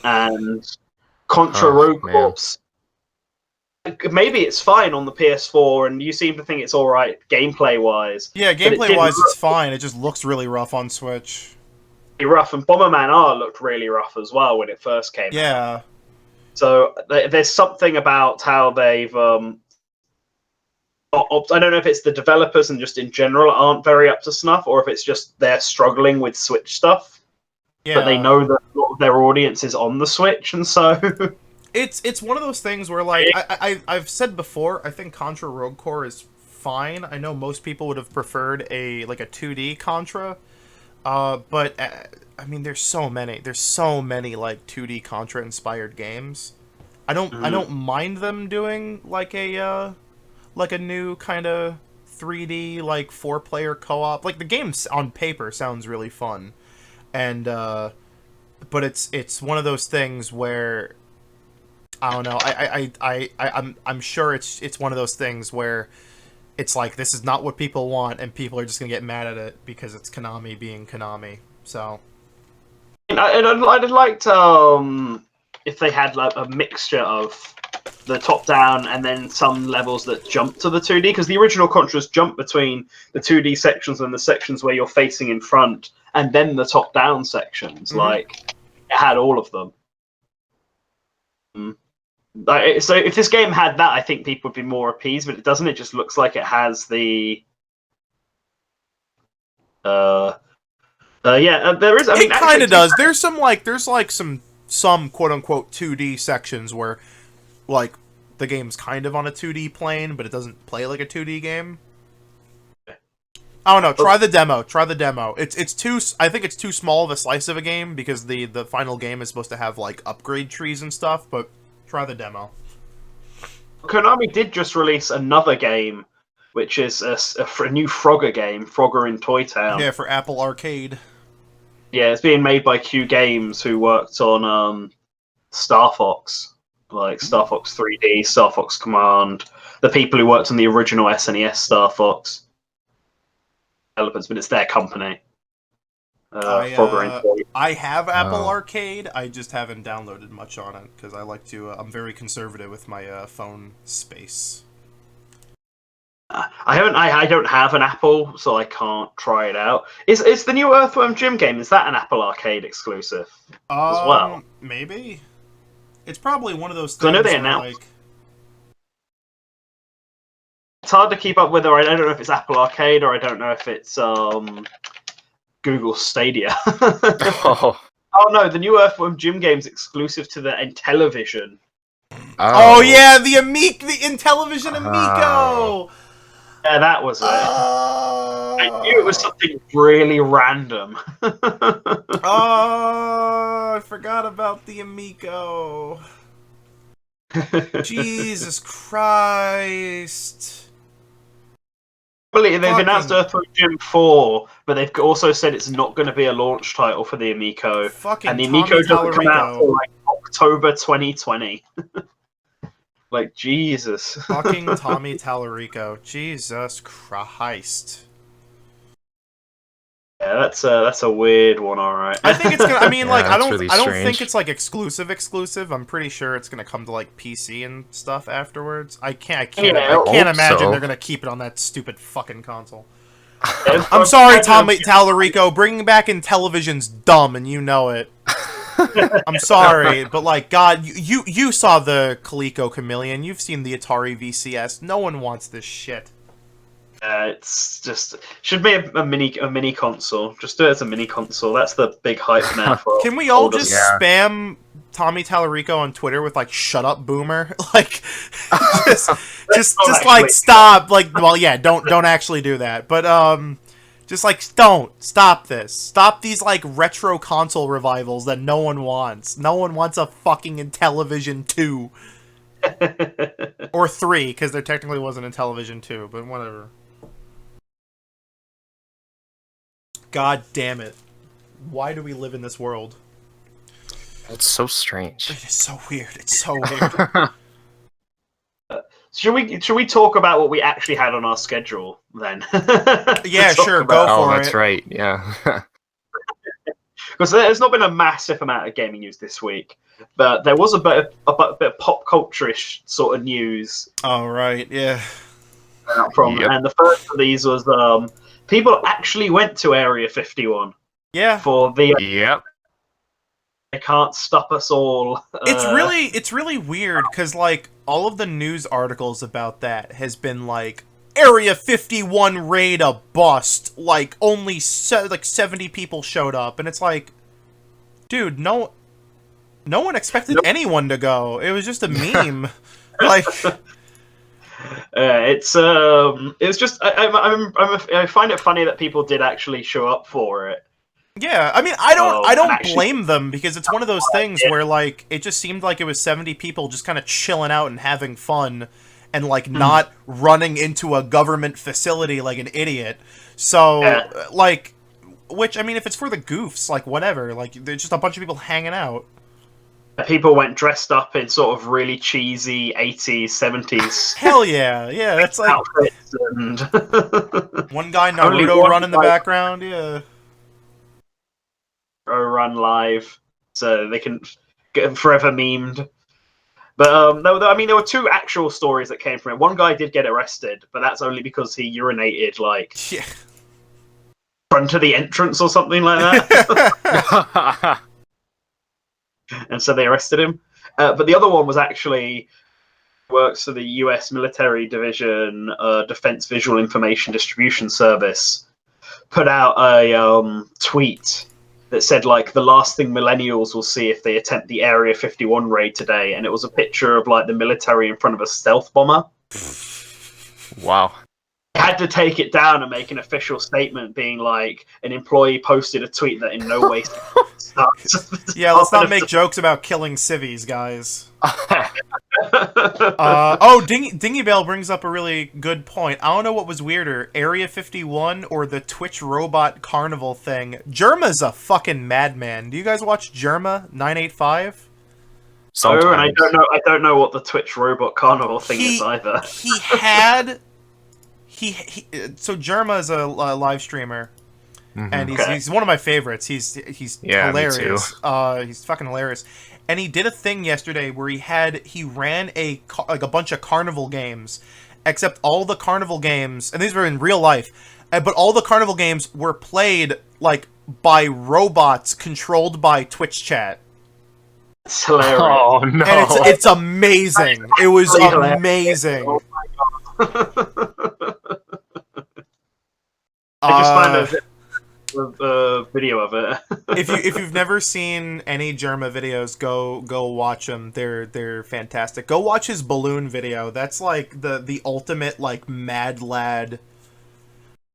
B: and Contra Road Corps. maybe it's fine on the PS4, and you seem to think it's all right gameplay-wise.
A: Yeah, gameplay-wise, it's fine. It just looks really rough on Switch.
B: Rough, and Bomberman R looked really rough as well when it first came out.
A: Yeah.
B: So there's something about how they've I don't know if it's the developers and just in general aren't very up to snuff, or if it's just they're struggling with Switch stuff.
A: Yeah.
B: But they know that a lot of their audience is on the Switch, and so
A: it's one of those things where, like, I've said before, I think Contra Rogue Core is fine. I know most people would have preferred a 2D Contra, but I mean, there's so many like 2D Contra inspired games. I don't mind them doing like a new kind of 3D like 4-player co-op. Like, the game on paper sounds really fun, and but it's one of those things where I don't know. I'm sure it's one of those things where it's like, this is not what people want, and people are just gonna get mad at it because it's Konami being Konami. So
B: I'd like if they had like a mixture of the top down and then some levels that jump to the 2D, because the original Contras jump between the 2D sections and the sections where you're facing in front, and then the top down sections. Like, it had all of them. So if this game had that, I think people would be more appeased, but it doesn't. It just looks like it has the there is. I mean,
A: it kind of does. There's some some quote unquote 2D sections where, like, the game's kind of on a 2D plane, but it doesn't play like a 2D game. I don't know. Try the demo. It's too. I think it's too small of a slice of a game, because the final game is supposed to have like upgrade trees and stuff. But try the demo.
B: Konami did just release another game, which is a new Frogger game, Frogger in Toy Town.
A: Yeah, for Apple Arcade.
B: Yeah, it's being made by Q Games, who worked on Star Fox, like Star Fox 3D, Star Fox Command. The people who worked on the original SNES Star Fox developers, but it's their company. Frogger in Toy.
A: I have Apple Arcade. I just haven't downloaded much on it because I like to. I'm very conservative with my phone space.
B: I don't have an Apple, so I can't try it out. Is the new Earthworm Jim game, is that an Apple Arcade exclusive as well?
A: Maybe. It's probably one of those things.
B: I know they
A: where,
B: announced. It's hard to keep up whether I don't know if it's Apple Arcade or I don't know if it's Google Stadia. Oh no, the new Earthworm Jim game's exclusive to the Intellivision.
A: Oh yeah, the Intellivision Amico.
B: Yeah, that was it. I knew it was something really random.
A: Oh, I forgot about the Amico. Jesus Christ.
B: They've announced Earthworm Jim 4, but they've also said it's not going to be a launch title for the Amico. And the Amico doesn't come out until like October 2020. Like, Jesus.
A: Fucking Tommy Tallarico. Jesus Christ.
B: Yeah, that's a weird one, alright.
A: I think it's gonna. I mean,
C: Yeah,
A: like, I don't
C: really
A: think it's like exclusive. I'm pretty sure it's gonna come to like PC and stuff afterwards. I can't imagine they're gonna keep it on that stupid fucking console. I'm sorry, Tommy Tallarico. Bringing back Intellivision's dumb, and you know it. I'm sorry, but like, God, you saw the Coleco Chameleon. You've seen the Atari VCS. No one wants this shit.
B: It's just should be a mini console. Just do it as a mini console. That's the big hype now. For
A: Can we all just spam Tommy Tallarico on Twitter with like "Shut up, Boomer"? Like, just like stop. Like, well, yeah, don't actually do that. But just like don't stop this. Stop these like retro console revivals that no one wants. No one wants a fucking Intellivision 2 or 3 because there technically wasn't a Intellivision 2, but whatever. God damn it. Why do we live in this world?
C: It's so strange.
A: It is so weird. It's so weird.
B: Should we talk about what we actually had on our schedule then?
A: Yeah, sure. Go for it.
C: Oh, that's right. Yeah.
B: because there's not been a massive amount of gaming news this week, but there was a bit of pop culture-ish sort of news.
A: Oh right, yeah.
B: And the first of these was people actually went to Area 51.
A: Yeah.
B: For the
C: Yep.
B: They can't stop us all.
A: It's really weird because like all of the news articles about that has been like Area 51 raid a bust, like only 70 people showed up, and it's like, dude, no one expected anyone to go. It was just a meme. Like
B: it's just I find it funny that people did actually show up for it.
A: yeah, I mean, I don't blame them because it's one of those things where like it just seemed like it was 70 people just kind of chilling out and having fun and like not running into a government facility like an idiot. So like, which I mean, if it's for the goofs, like whatever, like there's just a bunch of people hanging out.
B: People went dressed up in sort of really cheesy 80s, 70s.
A: Hell yeah, yeah, that's like
B: outfits and
A: one guy Naruto run in the background, yeah.
B: Run live, so they can get forever memed. But I mean, there were two actual stories that came from it. One guy did get arrested, but that's only because he urinated like in front of the entrance or something like that. And so they arrested him. But the other one was actually works for the U.S. Military Division Defense Visual Information Distribution Service. Put out a tweet that said, like, the last thing millennials will see if they attempt the Area 51 raid today. And it was a picture of, like, the military in front of a stealth bomber.
C: Wow.
B: I had to take it down and make an official statement being, like, an employee posted a tweet that in no way...
A: Yeah, let's not make jokes about killing civvies, guys. Dingy Bell brings up a really good point. I don't know what was weirder, Area 51 or the Twitch robot carnival thing. Jerma's a fucking madman. Do you guys watch Jerma 985?
C: Sometimes.
B: Oh, and I don't know what the Twitch robot carnival thing is either.
A: So Jerma is a live streamer. And he's one of my favorites. He's hilarious.
C: Me too.
A: He's fucking hilarious. And he did a thing yesterday where he ran a bunch of carnival games, except all the carnival games, and these were in real life, but all the carnival games were played like by robots controlled by Twitch chat.
B: It's hilarious.
C: Oh no!
A: And it's amazing. It was amazing.
B: Oh my god! I just found a video of it.
A: if you've never seen any Jerma videos, go watch them. They're fantastic. Go watch his balloon video. That's like the ultimate like mad lad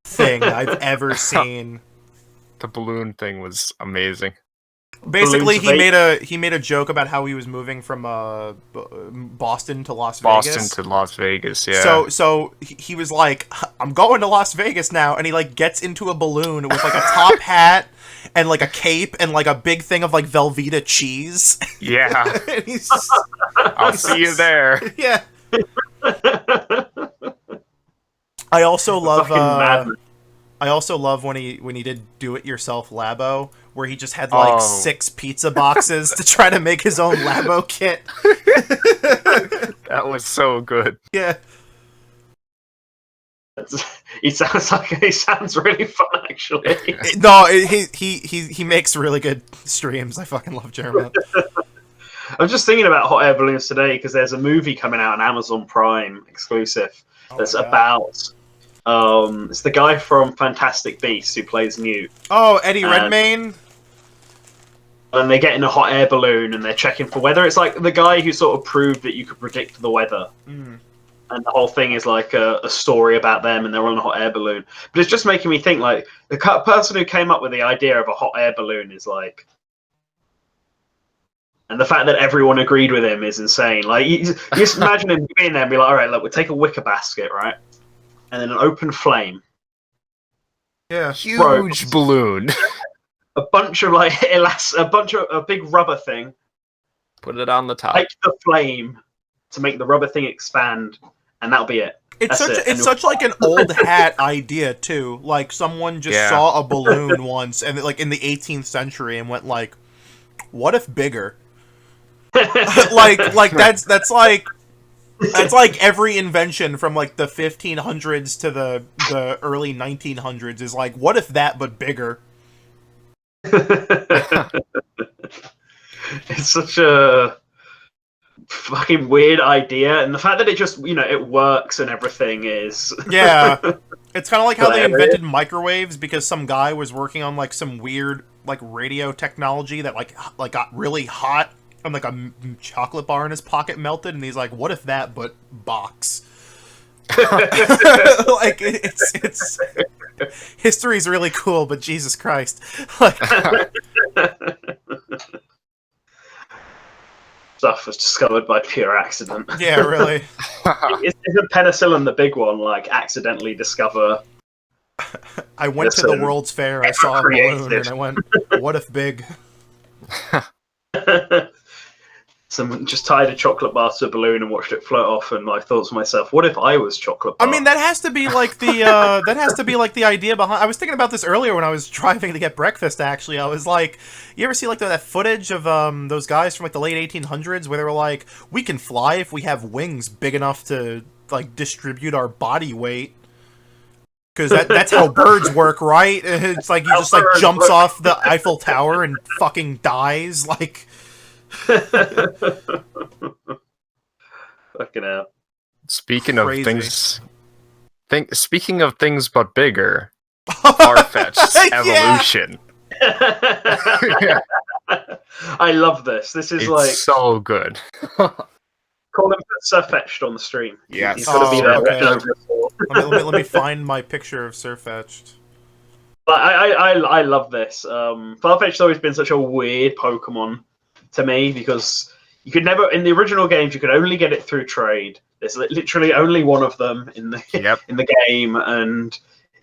A: thing I've ever seen.
C: The balloon thing was amazing.
A: Basically, he made a joke about how he was moving from Boston to Las Vegas.
C: Boston to Las Vegas, yeah.
A: So he was like, "I'm going to Las Vegas now," and he like gets into a balloon with like a top hat and like a cape and like a big thing of like Velveeta cheese.
C: Yeah.
A: And
C: I'll see you there.
A: Yeah. I also love when he did do it yourself Labo, where he just had like 6 pizza boxes to try to make his own Labo kit.
C: That was so good.
A: Yeah.
B: He sounds really fun, actually.
A: No, he makes really good streams. I fucking love Jerma.
B: I'm just thinking about hot air balloons today because there's a movie coming out on Amazon Prime exclusive that's about. It's the guy from Fantastic Beasts who plays Newt.
A: Oh, Eddie Redmayne.
B: And they get in a hot air balloon and they're checking for weather. It's like the guy who sort of proved that you could predict the weather.
A: Mm.
B: And the whole thing is like a story about them and they're on a hot air balloon. But it's just making me think, like, the person who came up with the idea of a hot air balloon is like... And the fact that everyone agreed with him is insane. Like, you just imagine him being there and be like, all right, look, we'll take a wicker basket, right? And then an open flame.
A: Yeah.
C: Huge balloon.
B: A bunch of like a big rubber thing.
C: Put it on the top.
B: Take the flame to make the rubber thing expand, and that'll be it.
A: It's such like an old hat idea too. Like someone just saw a balloon once, and like in the 18th century, and went like, "What if bigger?" like that's like every invention from like the 1500s to the early 1900s is like, what if that but bigger?
B: It's such a fucking weird idea, and the fact that it just it works and everything is
A: It's kind of like how they invented microwaves because some guy was working on like some weird like radio technology that like got really hot. And like a chocolate bar in his pocket melted, and he's like, "What if that, but box?" Like it's history's really cool, but Jesus Christ, like
B: stuff was discovered by pure accident.
A: Yeah, really.
B: Isn't penicillin the big one? Like accidentally discover.
A: I went to the World's Fair. I saw a balloon, and I went, "What if big?"
B: Someone just tied a chocolate bar to a balloon and watched it float off, and I thought to myself, "What if I was chocolate bar?"
A: I mean, that has to be like the idea behind. I was thinking about this earlier when I was driving to get breakfast. Actually, I was like, "You ever see like that footage of those guys from like the late 1800s where they were like, we can fly if we have wings big enough to like distribute our body weight." Because that's how birds work, right? It's like he just like jumps off the Eiffel Tower and fucking dies, like.
B: Fucking hell.
C: Speaking of things but bigger, Sirfetch'd's evolution.
B: I love this. This is like
C: so good.
B: Call him Sirfetch'd on the stream.
C: Yes.
B: He's gonna be there.
A: Okay. Let me find my picture of Sirfetch'd.
B: But I love this. Farfetch'd's always been such a weird Pokemon to me because you could never in the original games you could only get it through trade. There's literally only one of them in the in the game, and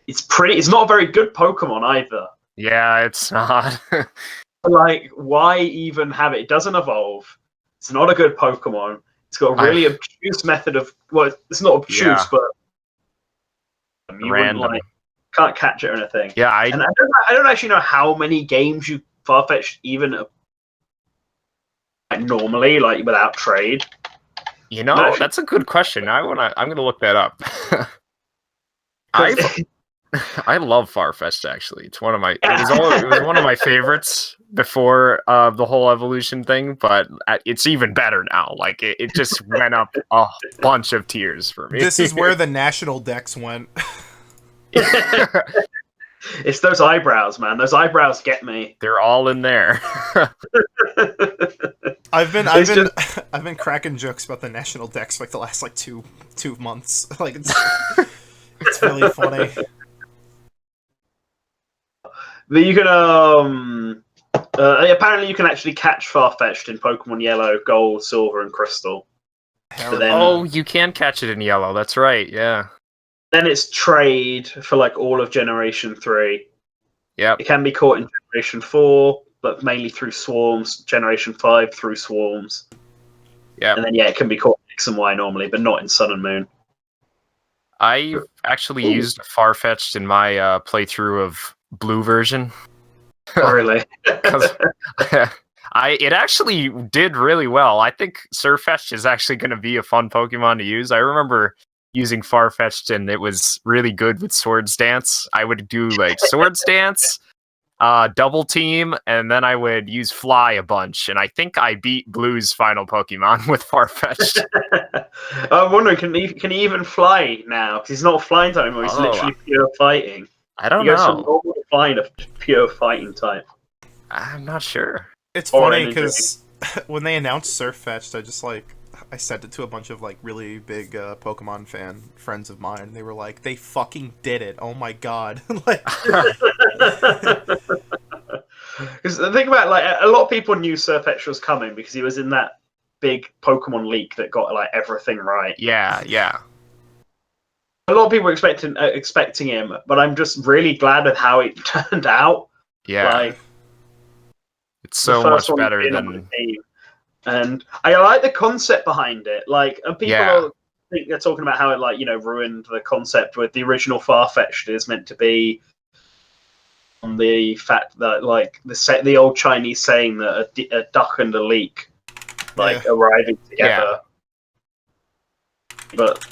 B: it's not a very good Pokemon either.
C: Yeah, it's not.
B: Like, why even have it? It doesn't evolve. It's not a good Pokemon. It's got a really obtuse method of it's not obtuse, but you
C: random.
B: Can't catch it or anything.
C: Yeah,
B: I don't actually know how many games you Farfetch'd even normally, like without trade.
C: That's a good question. I'm gonna look that up. I love Farfetch'd actually. It's one of my it was one of my favorites before the whole evolution thing, but it's even better now. Like it just went up a bunch of tiers for me.
A: This is where the national dex went.
B: It's those eyebrows, man. Those eyebrows get me.
C: They're all in there.
A: I've been cracking jokes about the national dex for like the last like two months. Like it's really funny.
B: But you can apparently you can actually catch Farfetch'd in Pokemon Yellow, Gold, Silver, and Crystal.
C: You can catch it in Yellow. That's right. Yeah.
B: Then it's trade for like all of Generation 3.
C: Yeah.
B: It can be caught in Generation 4, but mainly through swarms. Generation 5 through swarms.
C: Yeah.
B: And then it can be caught in X and Y normally, but not in Sun and Moon.
C: I actually used Farfetch'd in my playthrough of Blue version.
B: Oh, really?
C: It actually did really well. I think Sirfetch'd is actually going to be a fun Pokemon to use. I remember using Farfetch'd, and it was really good with Swords Dance. I would do like Swords Dance, Double Team, and then I would use Fly a bunch. And I think I beat Blue's final Pokemon with Farfetch'd.
B: I'm wondering, can he even fly now? Because he's not a flying type anymore. He's literally pure fighting.
C: I don't know.
B: From normal to flying to pure fighting type.
C: I'm not sure.
A: It's funny because when they announced Sirfetch'd, I sent it to a bunch of like really big Pokemon friends of mine. And they were like, "They fucking did it! Oh my god!" Like,
B: because the thing about like a lot of people knew Sirfetch'd was coming because he was in that big Pokemon leak that got like everything right.
C: Yeah.
B: A lot of people were expecting him, but I'm just really glad with how it turned out.
C: Yeah,
B: like,
C: it's so much better than.
B: And I like the concept behind it. Like, and people think they're talking about how it ruined the concept with the original Farfetch'd is meant to be on the fact that the old Chinese saying that a duck and a leek arriving together. Yeah. But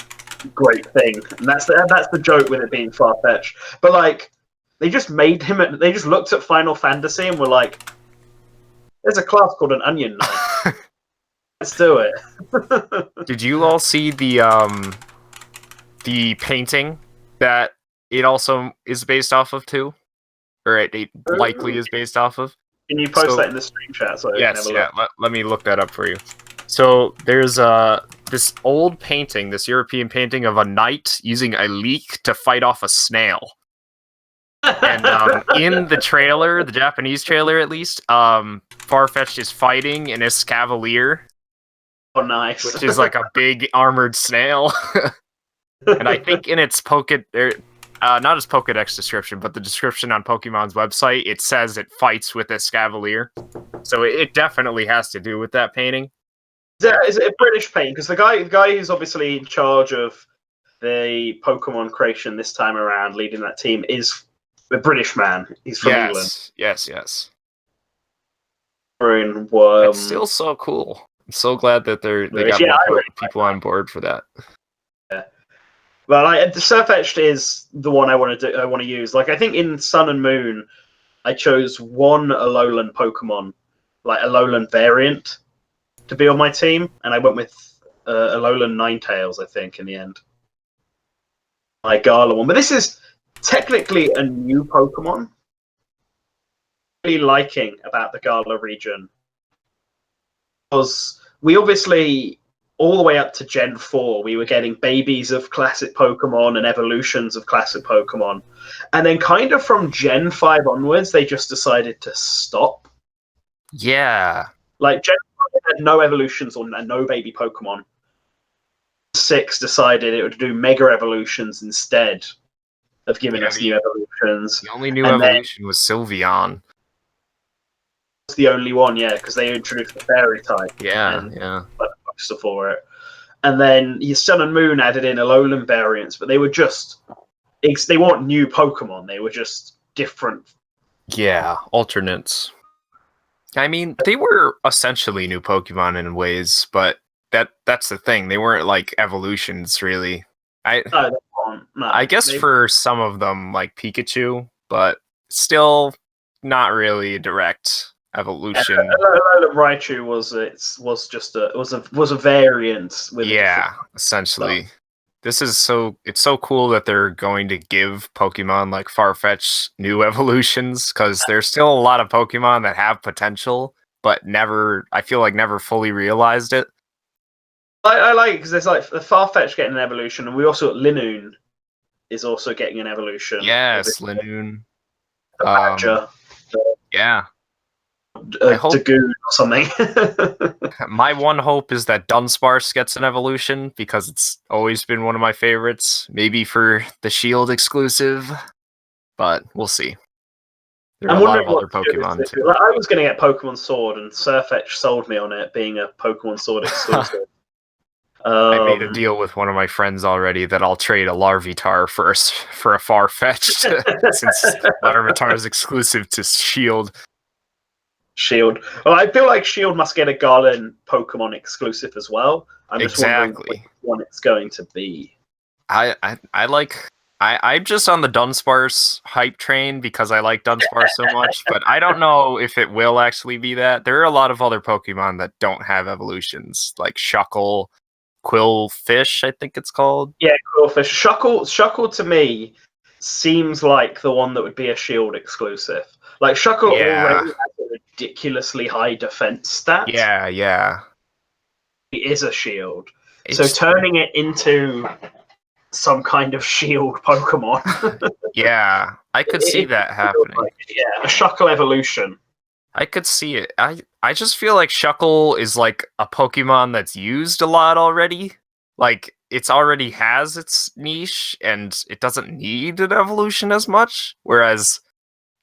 B: great thing, and that's the joke with it being Farfetch'd. But they just made him. They just looked at Final Fantasy and were like, "There's a class called an Onion Knight. Let's do it."
C: Did you all see the painting that it also is based off of too, or it likely is based off of?
B: Can you post that in the stream chat so I can have a look?
C: Let me look that up for you. So there's this old painting, this European painting of a knight using a leek to fight off a snail. And in the trailer, the Japanese trailer at least, Farfetch'd is fighting an escavalier.
B: Oh, nice.
C: Which is like a big armored snail. And I think in its not its Pokédex description, but the description on Pokemon's website, it says it fights with escavalier. So it definitely has to do with that painting.
B: Is it a British painting? Because the guy who's obviously in charge of the Pokemon creation this time around, leading that team, is a British man. He's from England.
C: Yes.
B: It's
C: still so cool. I'm so glad that they got more people on board for that.
B: Yeah. Well, the Sirfetch'd is the one I want to use. I think in Sun and Moon, I chose one Alolan Pokemon, Alolan variant, to be on my team, and I went with Alolan Ninetales, I think, in the end. My Gala one. But this is technically a new Pokemon. Really liking about the Gala region. Because we obviously, all the way up to Gen 4, we were getting babies of classic Pokemon and evolutions of classic Pokemon. And then kind of from Gen 5 onwards, they just decided to stop.
C: Yeah.
B: Gen 5 had no evolutions and no baby Pokemon. 6 decided it would do Mega Evolutions instead of giving us new evolutions.
C: The only new evolution was Sylveon.
B: It's the only one, yeah, because they introduced the Fairy type.
C: Yeah.
B: For it. And then Sun and Moon added in Alolan variants, but they were just... They weren't new Pokemon, they were just different.
C: Yeah, alternates. I mean, they were essentially new Pokemon in ways, but that's the thing. They weren't evolutions, really. I guess for some of them, like Pikachu, but still not really a direct evolution.
B: Alolan Raichu was a variant with
C: essentially. This is it's so cool that they're going to give Pokemon like Farfetch'd new evolutions, because there's still a lot of Pokemon that have potential, but I feel like never fully realized it.
B: I like it because there's the Farfetch'd getting an evolution, and we also Linoone is also getting an evolution.
C: Yes, Linoone.
B: The Badger.
C: Yeah.
B: Dagoon or something.
C: My one hope is that Dunsparce gets an evolution, because it's always been one of my favorites. Maybe for the Shield exclusive, but we'll see. There are a lot of other Pokemon too.
B: I was going to get Pokemon Sword, and Sirfetch'd sold me on it being a Pokemon Sword exclusive.
C: I made a deal with one of my friends already that I'll trade a Larvitar for a Farfetch'd, since Larvitar is exclusive to Shield.
B: Well, I feel like Shield must get a Garland Pokemon exclusive as well. I'm just wondering which one it's going to be.
C: I'm just on the Dunsparce hype train because I like Dunsparce so much, but I don't know if it will actually be that. There are a lot of other Pokemon that don't have evolutions, like Shuckle, Quillfish, I think it's called.
B: Yeah, Quillfish. Shuckle to me seems like the one that would be a Shield exclusive. Shuckle already has a ridiculously high defense stat.
C: Yeah.
B: He is a Shield. So turning it into some kind of Shield Pokemon.
C: Yeah, I could see that happening.
B: A Shuckle evolution.
C: I could see it. I just feel like Shuckle is like a Pokemon that's used a lot already. It's already has its niche, and it doesn't need an evolution as much. Whereas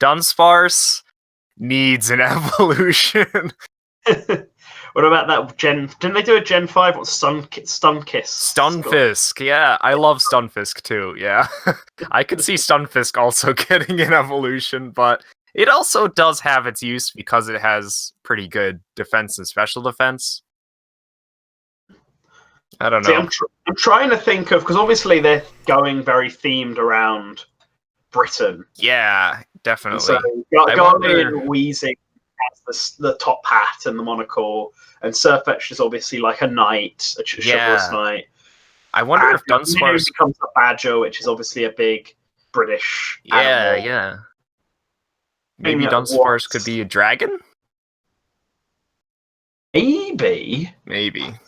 C: Dunsparce needs an evolution.
B: What about that Gen? Didn't they do a Gen 5? What Stunkiss?
C: Stunfisk, yeah, I love Stunfisk too. Yeah, I could see Stunfisk also getting an evolution, but it also does have its use because it has pretty good defense and special defense. I don't know.
B: See, I'm trying to think of, because obviously they're going very themed around Britain.
C: Yeah, definitely.
B: So Garly and Wheezing has the top hat and the monocle, and Sirfetch'd is obviously like a knight, a chivalrous knight.
C: I wonder if Dunsparce
B: becomes a badger, which is obviously a big British animal.
C: Yeah. Maybe Dunsparce could be a dragon?
B: Maybe.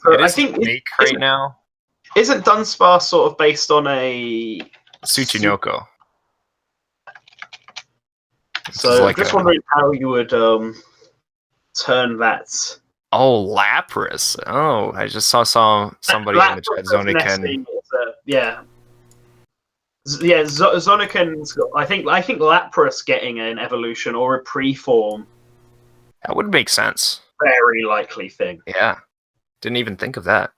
C: So it is fake right now.
B: Isn't Dunsparce sort of based on a
C: Tsuchinoko?
B: So I'm just wondering how you would turn that.
C: Oh, Lapras. Oh, I just saw somebody in the chat. Zoniken.
B: Zoniken's got, I think Lapras getting an evolution or a pre-form.
C: That would make sense.
B: Very likely thing.
C: Yeah. Didn't even think of that.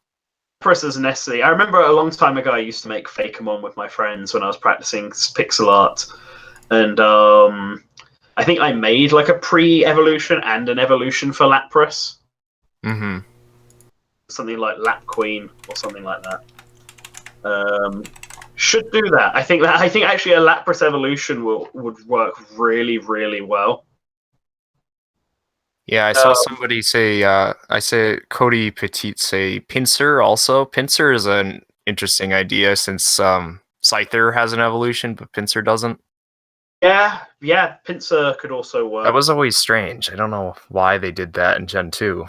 B: Lapras is necessary. I remember a long time ago I used to make Fakemon with my friends when I was practicing pixel art. And I think I made like a pre-evolution and an evolution for Lapras.
C: Mm-hmm.
B: Something like Lap Queen or something like that. Should do that. I think actually a Lapras evolution would work really, really well.
C: Yeah, I saw somebody say, I say Cody Petit say Pinsir also. Pinsir is an interesting idea since Scyther has an evolution, but Pinsir doesn't.
B: Yeah, Pinsir could also work.
C: That was always strange. I don't know why they did that in Gen 2.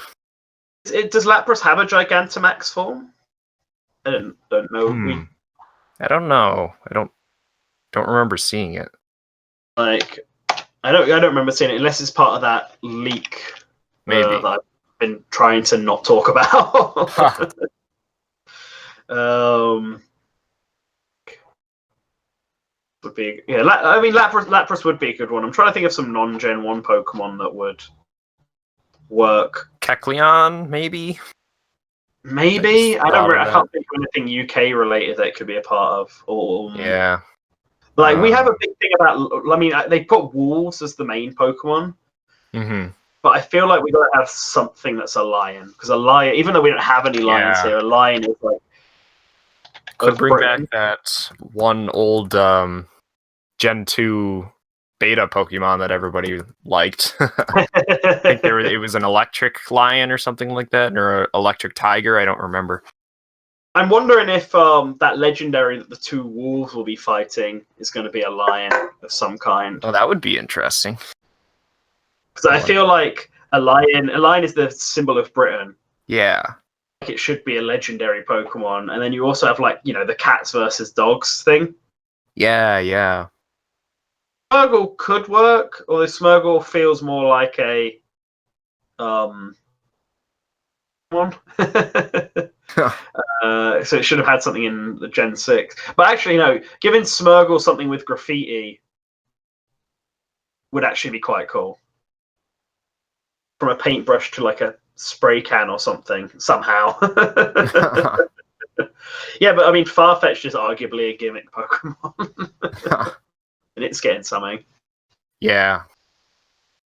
B: Does Lapras have a Gigantamax form? I don't know.
C: I don't know. I don't remember seeing it.
B: Like, I don't remember seeing it unless it's part of that leak.
C: Maybe
B: that I've been trying to not talk about. Would be Lapras would be a good one. I'm trying to think of some non-Gen 1 Pokemon that would work.
C: Kecleon, maybe.
B: Maybe I can't think of anything UK related that it could be a part of.
C: Yeah.
B: Like we have a big thing about. I mean, they put wolves as the main Pokemon.
C: Mm-hmm.
B: But I feel like we gotta have something that's a lion, because a lion, even though we don't have any lions here, a lion is like.
C: Could bring back that one old Gen 2 beta Pokemon that everybody liked. I think it was an electric lion or something like that, or an electric tiger. I don't remember.
B: I'm wondering if that legendary that the two wolves will be fighting is going to be a lion of some kind.
C: Oh, that would be interesting.
B: Because I feel like a lion is the symbol of Britain.
C: Yeah.
B: It should be a legendary Pokemon, and then you also have the cats versus dogs thing.
C: Yeah.
B: Smeargle could work, although Smeargle feels more like a one. So it should have had something in the Gen 6. But actually, no, giving Smeargle something with graffiti would actually be quite cool. From a paintbrush to like a spray can or something, somehow. Yeah, but I mean, Farfetch'd is arguably a gimmick Pokemon. And it's getting something.
C: Yeah.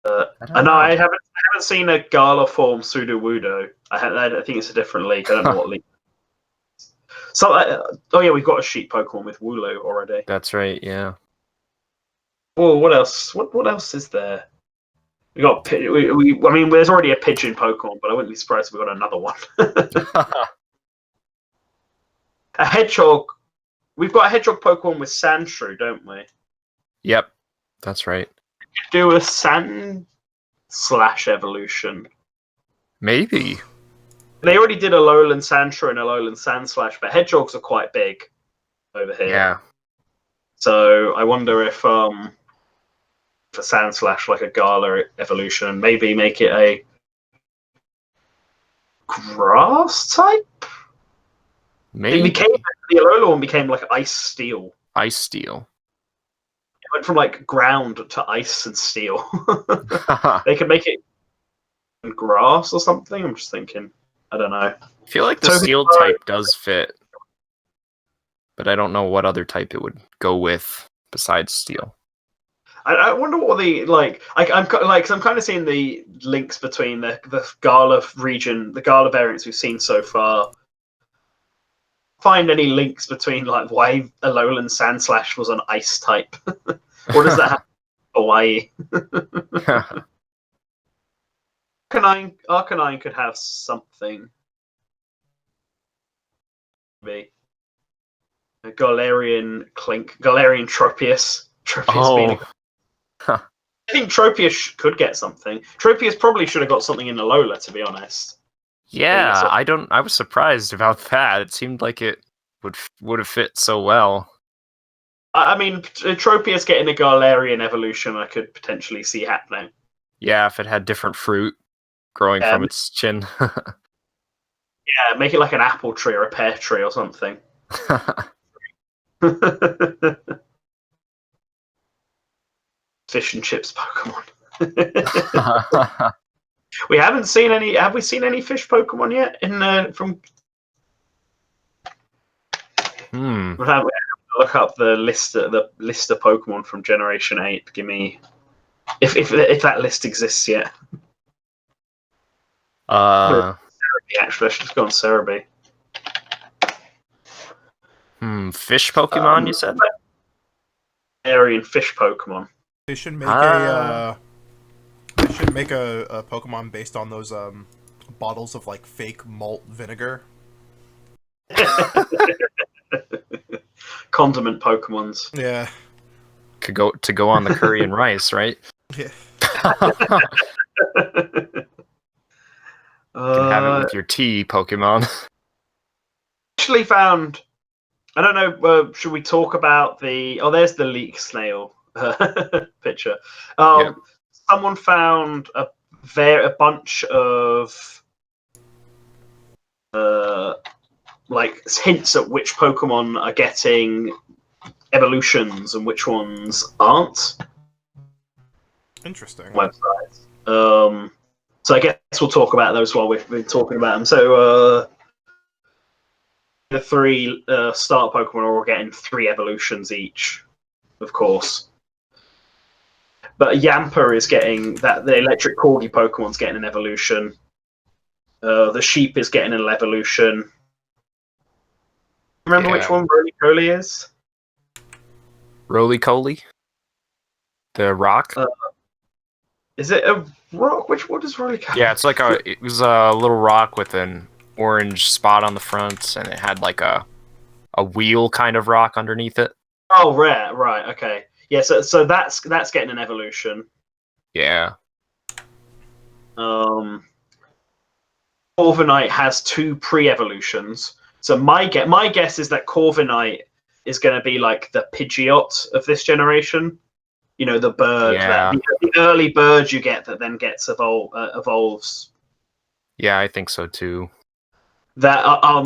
B: I know I haven't seen a Gala form Sudowoodo. I think it's a different league. I don't know what league. So, we've got a sheep Pokemon with Wooloo already.
C: That's right. Yeah.
B: Oh, what else? What else is there? We got. I mean, there's already a pigeon Pokemon, but I wouldn't be surprised if we got another one. A hedgehog. We've got a hedgehog Pokemon with Sandshrew, don't we?
C: Yep, that's right.
B: Do a Sand / evolution.
C: Maybe.
B: They already did a Lowland Sandshrew and a Lowland Sandslash, but hedgehogs are quite big over here.
C: Yeah.
B: So I wonder if for Sandslash, like a Gala evolution, maybe make it a grass type.
C: Maybe
B: the Alola one became like Ice Steel.
C: Ice Steel.
B: It went from like ground to ice and steel. They could make it. grass or something. I'm just thinking. I don't know.
C: I feel like the steel type does fit, but I don't know what other type it would go with besides steel.
B: I wonder what the I'm kind of seeing the links between the Gala region, the Gala variants we've seen so far. Find any links between like why Alolan Sandslash was an ice type? What does that have to Hawaii? Arcanine could have something. Maybe a Galarian Clink, Galarian Tropius. Tropius being I think Tropius could get something. Tropius probably should have got something in Alola, to be honest.
C: Yeah, I was surprised about that. It seemed like it would have fit so well.
B: I mean, Tropius getting a Galarian evolution, I could potentially see happening.
C: Yeah, if it had different fruit growing from its chin.
B: Yeah, make it like an apple tree or a pear tree or something. Fish and chips Pokemon. We haven't seen any. Have we seen any fish Pokemon yet? From. We'll have to look up the list of Pokemon from Generation 8. Give me if that list exists yet. Cerebi, actually, I should just go on Cerebi.
C: Fish Pokemon, you said?
B: Aryan fish Pokemon.
A: They should make a Pokemon based on those bottles of like fake malt vinegar.
B: Condiment Pokemons.
A: Yeah.
C: Could go on the curry and rice, right?
A: Yeah.
C: You can have it with your tea, Pokemon.
B: Actually found. I don't know. Should we talk about the? Oh, there's the leek snail picture.
C: Yep.
B: Someone found a bunch of like hints at which Pokemon are getting evolutions and which ones aren't.
A: Interesting.
B: Websites. So I guess we'll talk about those while we've been talking about them. So the three start Pokemon are all getting 3 evolutions each, of course. But Yamper is getting that. The electric corgi Pokemon's getting an evolution. The sheep is getting an evolution. Remember which one Roly-Poly is?
C: Roly-Poly? The rock?
B: Is it a rock? What is Roly-Poly?
C: Yeah, it's like it was a little rock with an orange spot on the front, and it had like a wheel kind of rock underneath it.
B: Oh, right, okay. Yeah, so that's getting an evolution.
C: Yeah.
B: Corviknight has 2 pre-evolutions. So my guess is that Corviknight is going to be like the Pidgeot of this generation. You know, the bird, the early bird you get that then gets evolves.
C: Yeah, I think so too.
B: That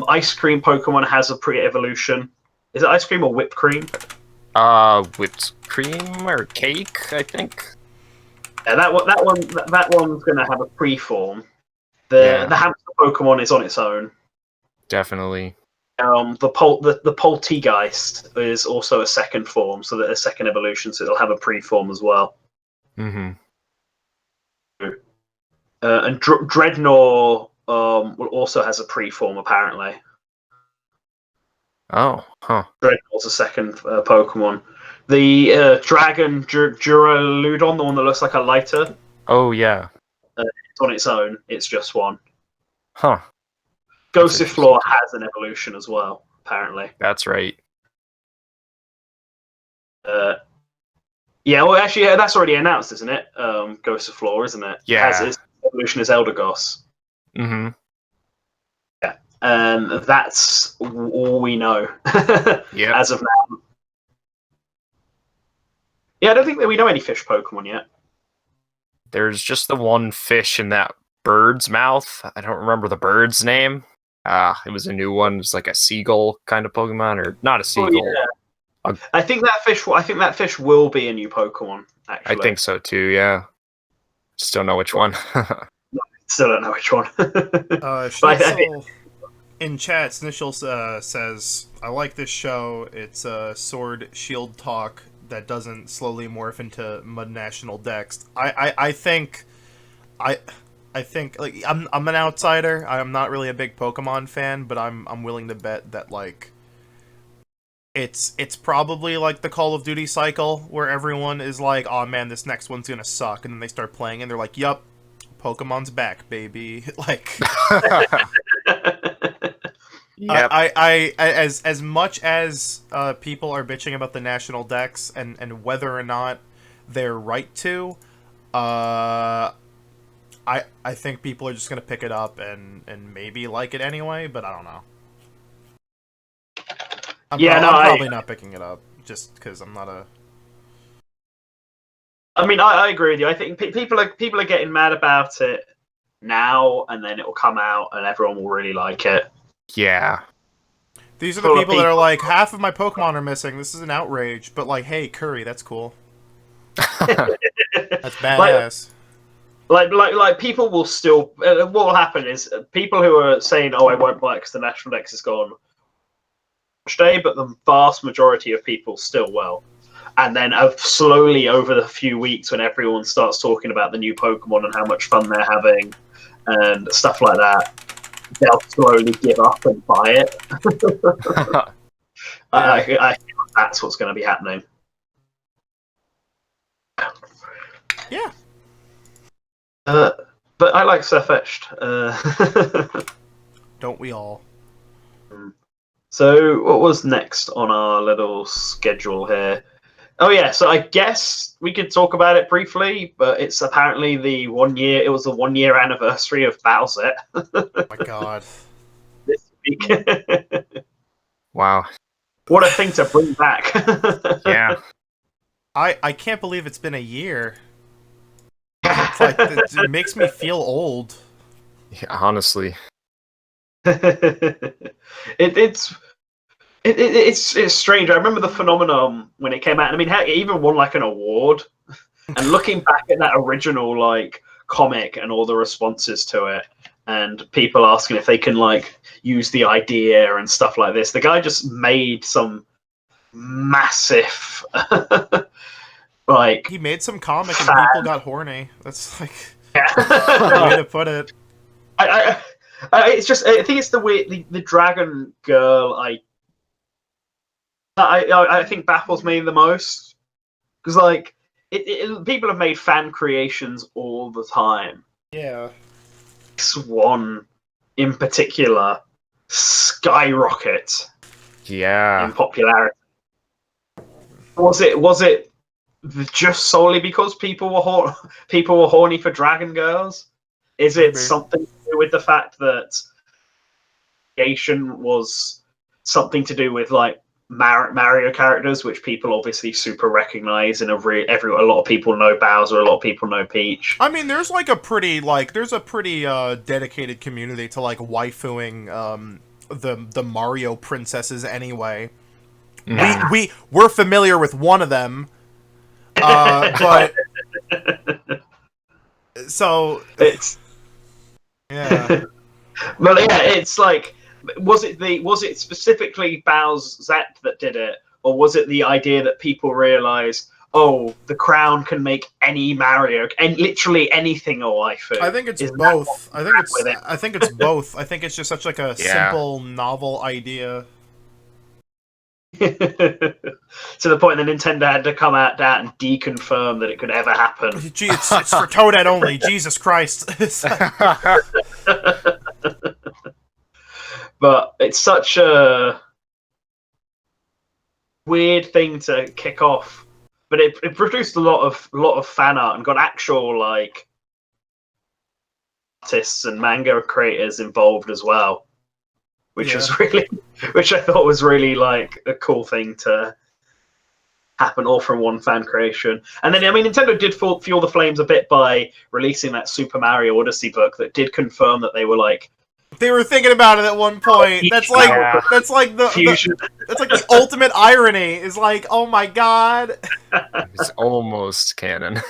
B: ice cream Pokemon has a pre-evolution. Is it ice cream or whipped cream?
C: Whipped cream or cake, I think.
B: Yeah, that one's going to have a pre-form. The hamster Pokemon is on its own.
C: Definitely.
B: The Poltegeist is also a second form, so that a second evolution, so it'll have a pre-form as well.
C: Mm-hmm.
B: And Dreadnought will also has a pre-form apparently.
C: Oh, huh.
B: Dreadnought's a second Pokemon. The Dragon Duraludon, the one that looks like a lighter.
C: Oh yeah.
B: It's on its own. It's just one.
C: Huh.
B: Gossifleur has an evolution as well, apparently.
C: That's right.
B: Yeah, well, actually, that's already announced, isn't it? Gossifleur, isn't it?
C: Yeah.
B: Has its evolution as Eldegoss.
C: Mm-hmm.
B: Yeah, and that's all we know.
C: Yeah.
B: As of now. Yeah, I don't think that we know any fish Pokemon yet.
C: There's just the one fish in that bird's mouth. I don't remember the bird's name. It was a new one. It was like a seagull kind of Pokemon, or not a seagull.
B: Oh, yeah. I think that fish will be a new Pokemon. Actually,
C: I think so too. Yeah. Just don't know which one.
B: Still don't know which one.
A: Schnitzel in chat, Snitchel says, "I like this show. It's sword shield talk that doesn't slowly morph into Mud National Dex." I think like I'm an outsider. I'm not really a big Pokemon fan, but I'm willing to bet that like it's probably like the Call of Duty cycle where everyone is like, "Oh man, this next one's gonna suck," and then they start playing and they're like, "Yup, Pokemon's back, baby." Like,
C: Yep.
A: I as much as people are bitching about the national Dex and whether or not they're right to, I think people are just gonna pick it up and maybe like it anyway, but I don't know. I'm probably not picking it up just because I'm not a.
B: I mean, I agree with you. I think people are getting mad about it now, and then it will come out, and everyone will really like it.
C: Yeah.
A: These are the people that are like, half of my Pokemon are missing. This is an outrage. But like, hey, Curry, that's cool. That's badass.
B: Like people will still. What will happen is people who are saying, "Oh, I won't buy it because the National Dex is gone," stay, but the vast majority of people still will. And then slowly over the few weeks when everyone starts talking about the new Pokemon and how much fun they're having and stuff like that, they'll slowly give up and buy it. I think that's what's going to be happening.
A: Yeah.
B: But I like Sirfetch'd.
A: Don't we all?
B: So what was next on our little schedule here? Oh yeah, so I guess we could talk about it briefly, but it's apparently the 1 year. It was the 1 year anniversary of Bowser.
A: Oh my god!
B: This week.
C: Wow.
B: What a thing to bring back!
C: Yeah.
A: I can't believe it's been a year. It's like it makes me feel old.
C: Yeah, honestly.
B: It's strange. I remember the phenomenon when it came out. I mean, it even won like an award. And looking back at that original like comic and all the responses to it, and people asking if they can like use the idea and stuff like this, the guy just made some massive like
A: he made some comic and people got horny. That's like
B: the
A: way to put it.
B: It's just I think it's the way the dragon girl I think baffles me the most because like people have made fan creations all the time.
A: Yeah.
B: This one in particular skyrocket.
C: Yeah.
B: In popularity. Was it just solely because people were horny for dragon girls? Is it something to do with the fact that creation was something to do with like Mario characters, which people obviously super recognize, and a lot of people know Bowser, a lot of people know Peach.
A: I mean, there's a pretty dedicated community to like waifuing the Mario princesses anyway. We're familiar with one of them, but so
B: it's
A: yeah.
B: Well, yeah, it's like. Was it specifically Bowser that did it, or was it the idea that people realized, oh, the crown can make any Mario and literally anything a waifu?
A: I think it's both. I think it's both. I think it's just such like a simple, novel idea.
B: To the point that Nintendo had to come out and deconfirm that it could ever happen.
A: Gee, it's for Toadette only. Jesus Christ.
B: But it's such a weird thing to kick off. But it produced a lot of fan art and got actual like artists and manga creators involved as well, which I thought was really like a cool thing to happen all from one fan creation. And then I mean, Nintendo did fuel the flames a bit by releasing that Super Mario Odyssey book that did confirm that they were like.
A: They were thinking about it at one point. That's like the ultimate irony. Is like, oh my god,
C: it's almost canon.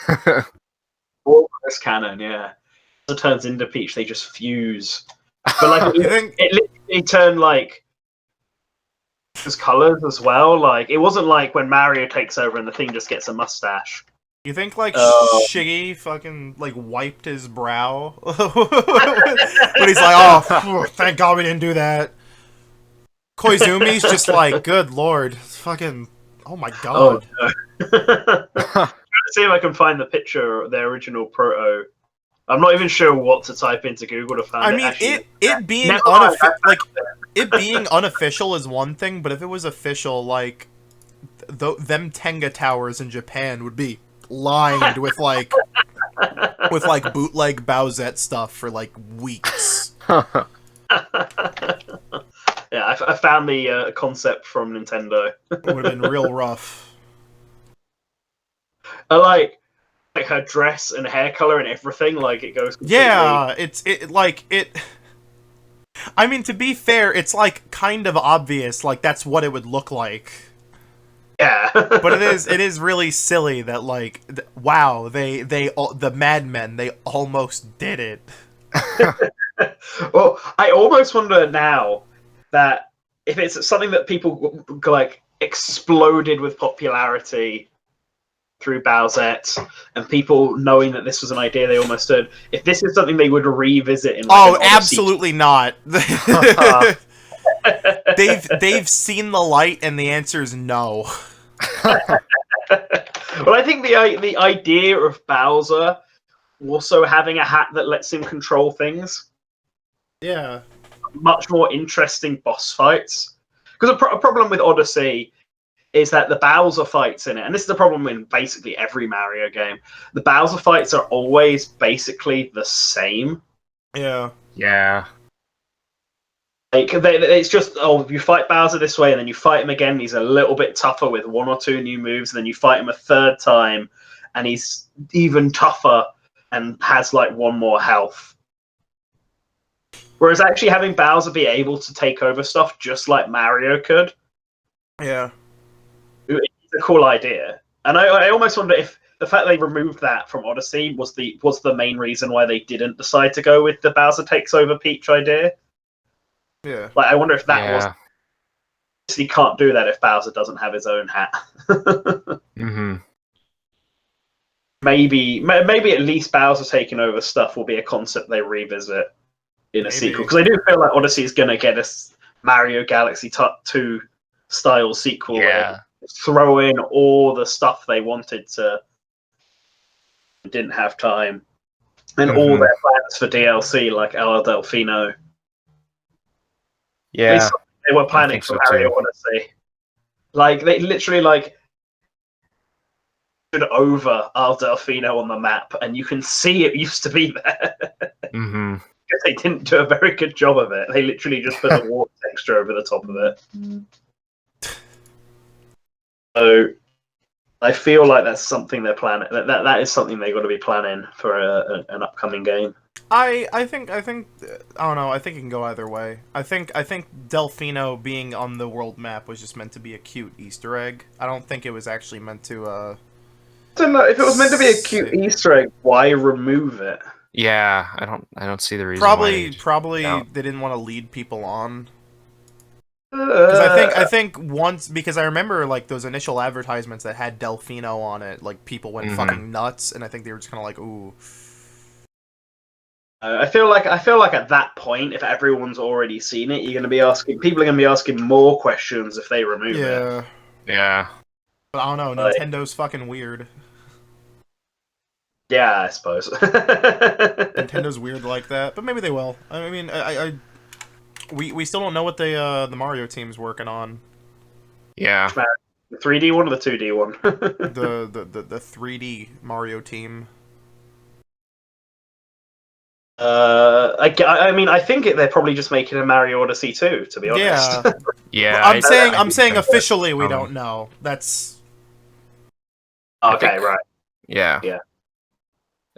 B: Almost canon, yeah. Bowser turns into Peach, they just fuse. But like
A: You think?
B: it literally turned like his colors as well. Like it wasn't like when Mario takes over and the thing just gets a mustache.
A: You think like Shiggy fucking like wiped his brow when he's like, "Oh, thank God we didn't do that." Koizumi's just like, "Good lord, fucking, oh my God."
B: Oh, no. Trying to see if I can find the picture of the original proto. I'm not even sure what to type into Google to find it.
A: I mean,
B: Actually,
A: it being it being unofficial is one thing, but if it was official, like them Tenga towers in Japan would be lined with like bootleg Bowsette stuff for like weeks.
B: Yeah, I found the concept from Nintendo.
A: It would have been real rough.
B: I like her dress and hair color and everything. Like it goes. Completely...
A: Yeah, it. I mean, to be fair, it's like kind of obvious. Like that's what it would look like.
B: Yeah,
A: but it is really silly that like wow the madmen they almost did it.
B: Well, I almost wonder now that if it's something that people like exploded with popularity through Bowsette and people knowing that this was an idea they almost did, if this is something they would revisit in like,
A: absolutely not. They've seen the light and the answer is no.
B: Well, I think the idea of Bowser also having a hat that lets him control things,
A: yeah,
B: much more interesting boss fights. Because a problem with Odyssey is that the Bowser fights in it, and this is the problem in basically every Mario game, the Bowser fights are always basically the same.
A: Yeah.
C: Yeah.
B: Like, it's just, oh, you fight Bowser this way, and then you fight him again, he's a little bit tougher with one or two new moves, and then you fight him a third time, and he's even tougher and has, like, one more health. Whereas actually having Bowser be able to take over stuff just like Mario could...
A: Yeah.
B: It's a cool idea. And I almost wonder if the fact they removed that from Odyssey was the main reason why they didn't decide to go with the Bowser takes over Peach idea.
A: Yeah.
B: Like, I wonder if that was... He can't do that if Bowser doesn't have his own hat.
C: Mm-hmm.
B: Maybe at least Bowser taking over stuff will be a concept they revisit in a sequel. Because I do feel like Odyssey is going to get a Mario Galaxy 2 style sequel.
C: Yeah.
B: Throw in all the stuff they wanted to... Didn't have time. And all their plans for DLC, like El Delfino.
C: Yeah.
B: They were planning for Mario Odyssey. Like, they literally, like, over Al Delfino on the map, and you can see it used to be there.
C: Mm-hmm.
B: Because they didn't do a very good job of it. They literally just put a water texture over the top of it. So, I feel like that's something they're planning. That is something they've got to be planning for an upcoming game.
A: I think I don't know. I think it can go either way. I think Delfino being on the world map was just meant to be a cute Easter egg. I don't think it was actually meant to.
B: I don't know if it was meant to be a cute Easter egg. Why remove it?
C: Yeah, I don't see the reason.
A: Probably they didn't want to lead people on. Because I think once, because I remember like those initial advertisements that had Delfino on it, like people went fucking nuts, and I think they were just kind of like, ooh.
B: I feel like at that point, if everyone's already seen it, people are gonna be asking more questions if they remove it.
C: Yeah.
A: But I don't know. Nintendo's fucking weird.
B: Yeah, I suppose.
A: Nintendo's weird like that, but maybe they will. I mean, we still don't know what the Mario team's working on.
C: Yeah.
B: The 3D one or the 2D one?
A: the 3D Mario team.
B: I mean, I think they're probably just making a Mario Odyssey 2, to be honest.
C: Yeah. Yeah.
A: I'm saying officially we don't know. That's
B: okay, right.
C: Yeah.
B: Yeah.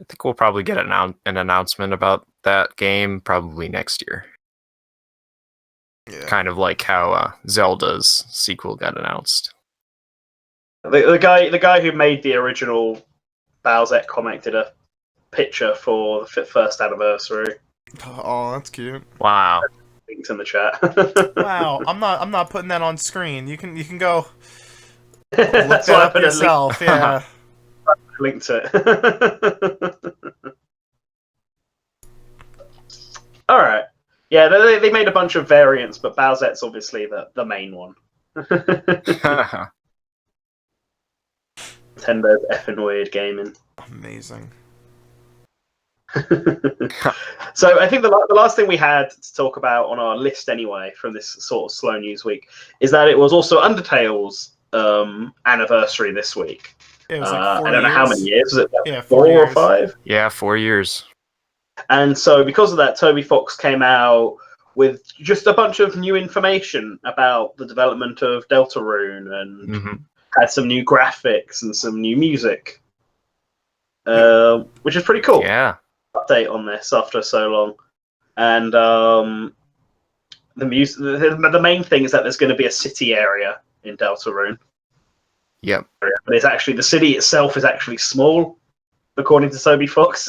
C: I think we'll probably get an announcement about that game probably next year.
A: Yeah.
C: Kind of like how Zelda's sequel got announced.
B: The guy who made the original Bowsette comic did a picture for the first anniversary.
A: Oh, that's cute.
C: Wow.
B: Links in the chat.
A: Wow, I'm not putting that on screen. You can go look
B: That's
A: that
B: why I
A: up
B: put
A: yourself. Yeah.
B: a link to it. All right. Yeah, they made a bunch of variants, but Bowsette's obviously the main one. Nintendo's effing weird gaming.
A: Amazing.
B: So I think the last thing we had to talk about on our list anyway from this sort of slow news week is that it was also Undertale's anniversary this week.
A: It was like 4
B: I don't know how many years. Was it like
A: Yeah,
B: 4
A: years.
B: or 5?
C: Yeah, 4 years.
B: And so because of that, Toby Fox came out with just a bunch of new information about the development of Deltarune and had some new graphics and some new music, which is pretty cool.
C: Yeah.
B: Update on this after so long. And the main thing is that there's going to be a city area in Deltarune.
C: Yep.
B: But it's actually, the city itself is actually small, according to Toby Fox.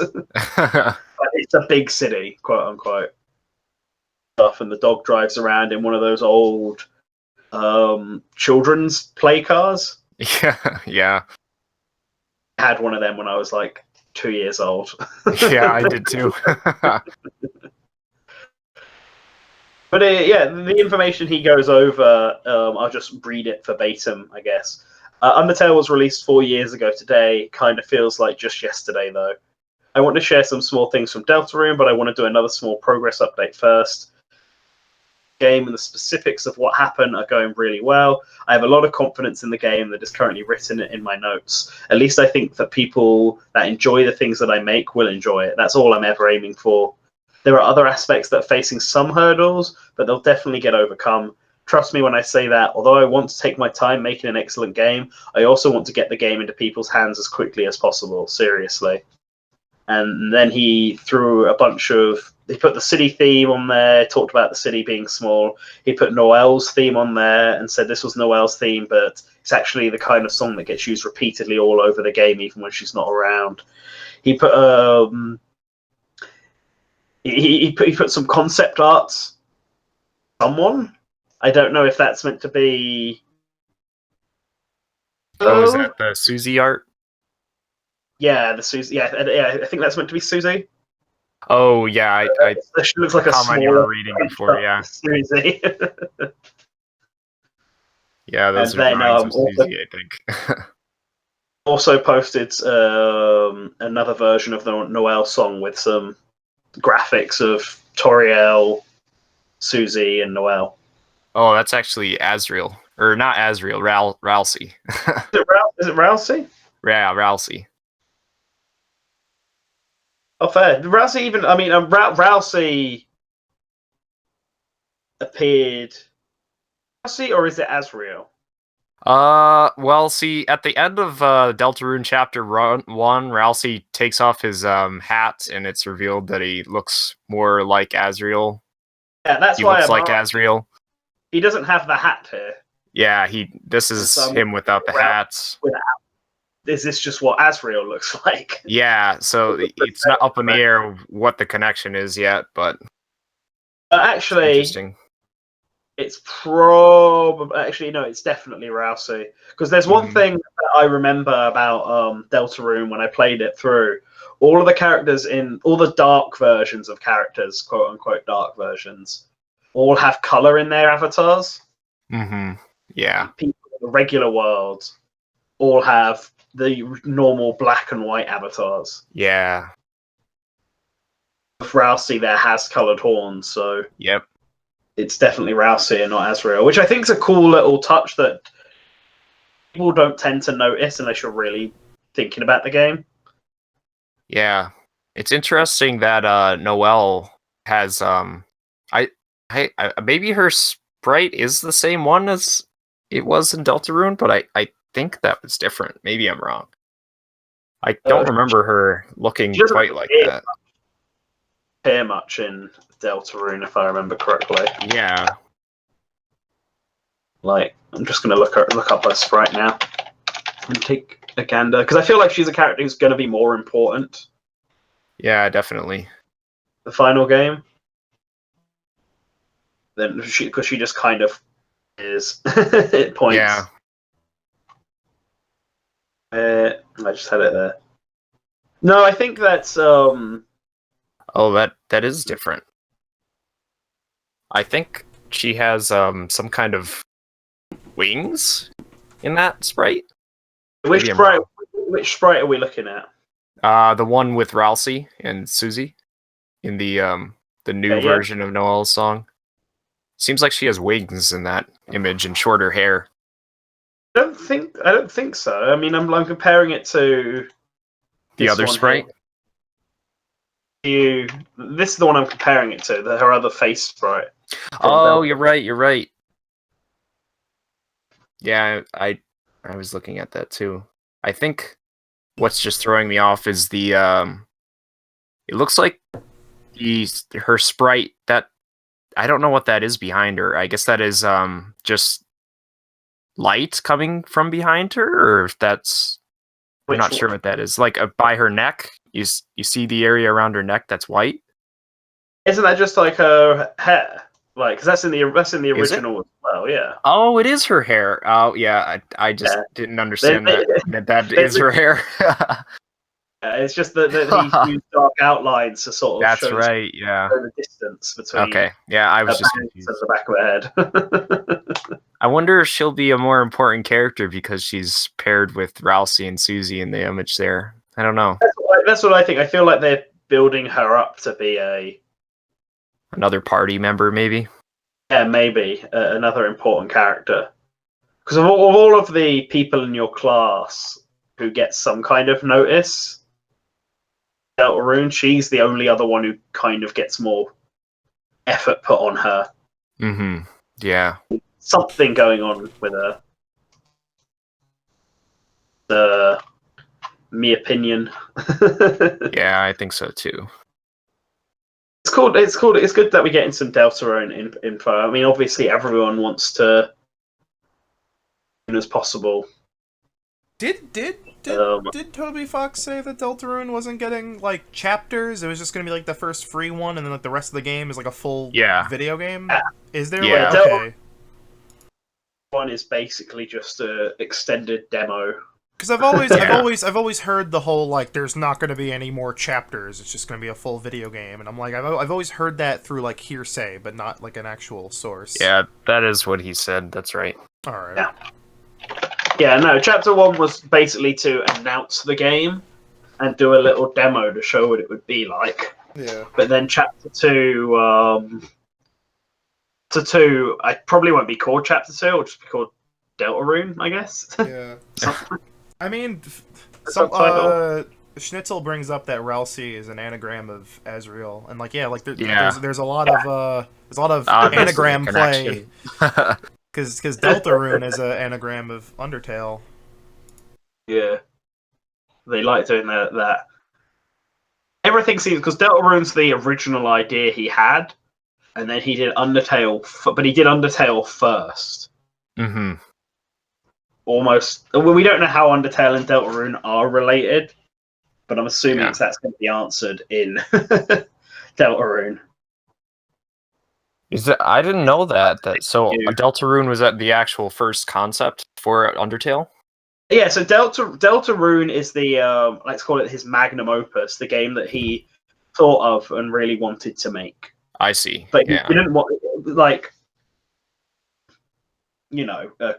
B: But it's a big city, quote unquote. And the dog drives around in one of those old children's play cars.
C: Yeah.
B: I had one of them when I was like 2 years old.
C: Yeah, I did too.
B: But yeah, the information he goes over, I'll just read it verbatim, I guess. Undertale was released 4 years ago today. Kind of feels like just yesterday, though. I want to share some small things from Deltarune, but I want to do another small progress update first. Game and the specifics of what happened are going really well. I have a lot of confidence in the game that is currently written in my notes. At least I think that people that enjoy the things that I make will enjoy it. That's all I'm ever aiming for. There are other aspects that are facing some hurdles, but they'll definitely get overcome. Trust me when I say that, although I want to take my time making an excellent game, I also want to get the game into people's hands as quickly as possible, seriously. And then he threw a bunch of... He put the city theme on there, talked about the city being small. He put Noel's theme on there and said this was Noel's theme, but it's actually the kind of song that gets used repeatedly all over the game, even when she's not around. He put... He put some concept arts. Someone? I don't know if that's meant to be...
C: Oh, is that the Susie art?
B: Yeah, the Susie. Yeah, I think that's meant to be Susie.
C: Oh, yeah.
B: She looks like a
C: comment you were reading before, yeah.
B: Susie.
C: Yeah, those
B: And
C: are
B: then,
C: drawings of Susie, I think.
B: Also posted another version of the Noel song with some graphics of Toriel, Susie, and Noel.
C: Oh, that's actually Asriel. Or not Asriel, Ralsei.
B: Is it Rousey?
C: Yeah, Ralsei.
B: Oh, fair. Rousey even... I mean, Rousey appeared... Rousey, or is it Asriel?
C: Well, see, at the end of Deltarune Chapter 1, Ralsei takes off his hat, and it's revealed that he looks more like Asriel.
B: Yeah, that's
C: he
B: why
C: looks like Asriel.
B: He doesn't have the hat here.
C: Yeah, this is him without the hats.
B: Is this just what Asriel looks like?
C: Yeah, so it's not up in the air what the connection is yet, but
B: actually,
C: interesting.
B: It's probably... Actually, no, it's definitely Rousey. Because there's one thing that I remember about Deltarune when I played it through. All of the characters in... All the dark versions of characters, quote-unquote dark versions, all have color in their avatars.
C: Yeah.
B: People in the regular world all have the normal black and white avatars.
C: Yeah.
B: With Rousey there has colored horns, so...
C: Yep.
B: It's definitely Rousey and not Asriel, which I think is a cool little touch that people don't tend to notice unless you're really thinking about the game.
C: Yeah, it's interesting that Noelle has maybe her sprite is the same one as it was in Deltarune, but I think that was different. Maybe I'm wrong. I don't remember her looking quite like that.
B: Appear much in Deltarune, if I remember correctly.
C: Yeah.
B: Like, I'm just going to look up her sprite now and take a gander, because I feel like she's a character who's going to be more important
C: Yeah, definitely.
B: The final game. Then because she just kind of is at points.
C: Yeah.
B: I just had it there. No, I think that's
C: Oh, that is different. I think she has some kind of wings in that sprite.
B: which
C: Maybe I'm
B: sprite?
C: wrong.
B: Which sprite are we looking at?
C: The one with Ralsei and Susie in the new version of Noel's song. Seems like she has wings in that image and shorter hair.
B: I don't think so. I mean, I'm comparing it to
C: The
B: this
C: other
B: one
C: sprite?
B: here. This is the one I'm comparing it to. Her other face sprite.
C: Oh, you're right. You're right. Yeah, I was looking at that too. I think what's just throwing me off is the it looks like her sprite that I don't know what that is behind her. I guess that is just light coming from behind her, or if that's I'm not sure what that is. Like by her neck, you see the area around her neck that's white.
B: Isn't that just like her hair? Like, because that's in the original as well. Yeah.
C: Oh, it is her hair. Oh, yeah. I just didn't understand that is her hair.
B: It's just that he used dark outlines to sort of
C: That's
B: show
C: right. Yeah.
B: the distance between.
C: Okay. Yeah, I was just
B: and
C: confused.
B: the back of her head.
C: I wonder if she'll be a more important character because she's paired with Ralsei and Susie in the image there. I don't know.
B: That's what I think. I feel like they're building her up to be
C: Another party member, maybe.
B: Yeah, maybe another important character. Because of all of the people in your class who get some kind of notice, Deltarune, she's the only other one who kind of gets more effort put on her.
C: Mm-hmm. Yeah.
B: Something going on with her. Me opinion.
C: Yeah, I think so too.
B: It's cool. It's good that we're getting some Deltarune info. I mean, obviously, everyone wants to, as soon as possible.
A: Did Toby Fox say that Deltarune wasn't getting like chapters? It was just gonna be like the first free one, and then like the rest of the game is like a full video game.
B: Yeah.
A: Is there?
C: Yeah.
A: Like, okay.
B: One is basically just a extended demo.
A: Because I've always heard the whole like there's not going to be any more chapters. It's just going to be a full video game, and I'm like I've always heard that through like hearsay, but not like an actual source.
C: Yeah, that is what he said. That's right.
A: All right.
B: Yeah. Yeah. No. Chapter 1 was basically to announce the game and do a little demo to show what it would be like.
A: Yeah.
B: But then Chapter 2, I probably won't be called Chapter 2. It'll just be called Deltarune, I guess.
A: Yeah. I mean, Schnitzel brings up that Ralsei is an anagram of Azrael, and like there's a lot of anagram play because Deltarune is an anagram of Undertale.
B: Yeah, they like doing that. Everything seems because Deltarune's the original idea he had, and then he did Undertale, but he did Undertale first.
C: Mm-hmm.
B: Almost. Well, we don't know how Undertale and Deltarune are related, but I'm assuming that's going to be answered in Deltarune.
C: Is that? I didn't know that. So Deltarune was at the actual first concept for Undertale.
B: Yeah. So Deltarune is the let's call it his magnum opus, the game that he thought of and really wanted to make.
C: I see.
B: But he didn't want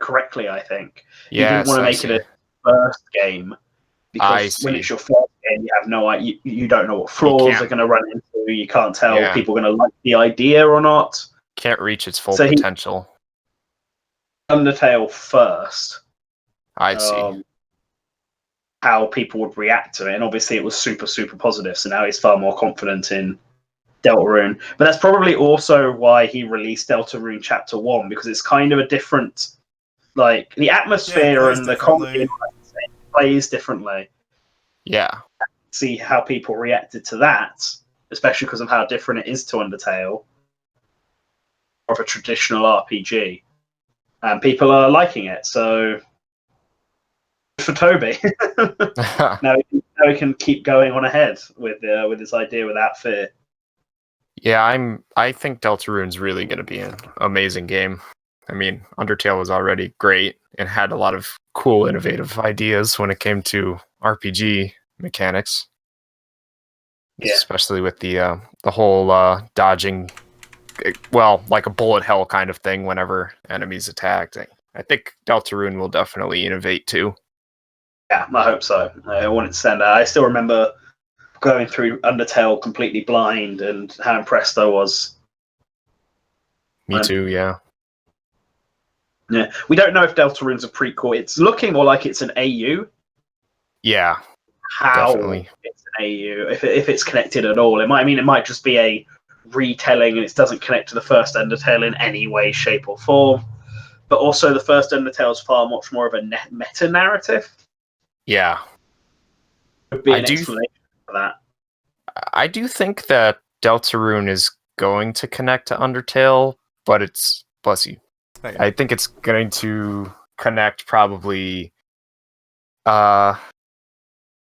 B: correctly, I think. He didn't want to make it a first game because when it's your first game, you have no idea. You don't know what flaws are going to run into. You can't tell if people are going to like the idea or not.
C: Can't reach its full potential.
B: Undertale first.
C: I see.
B: How people would react to it, and obviously it was super, super positive. So now he's far more confident in Deltarune, but that's probably also why he released Deltarune Chapter 1 because it's kind of a different, like the atmosphere and the comedy plays differently.
C: Yeah.
B: See how people reacted to that, especially because of how different it is to Undertale, of a traditional RPG, and people are liking it. So for Toby, now how he can keep going on ahead with this idea without fear.
C: Yeah, I think Deltarune's really going to be an amazing game. I mean, Undertale was already great and had a lot of cool, innovative ideas when it came to RPG mechanics.
B: Yeah.
C: Especially with the whole dodging, well, like a bullet hell kind of thing whenever enemies attacked. I think Deltarune will definitely innovate too.
B: Yeah, I hope so. I want it to stand out. I still remember going through Undertale completely blind and how impressed I was.
C: Me too, yeah.
B: Yeah, we don't know if Deltarune's a prequel. It's looking more like it's an AU.
C: Yeah,
B: How
C: definitely.
B: it's an AU, if it's connected at all. It might just be a retelling and it doesn't connect to the first Undertale in any way, shape, or form. But also, the first Undertale is far much more of a meta narrative.
C: Yeah,
B: Would be an explanation for that.
C: I do think that Deltarune is going to connect to Undertale, but it's bless you. I think it's going to connect probably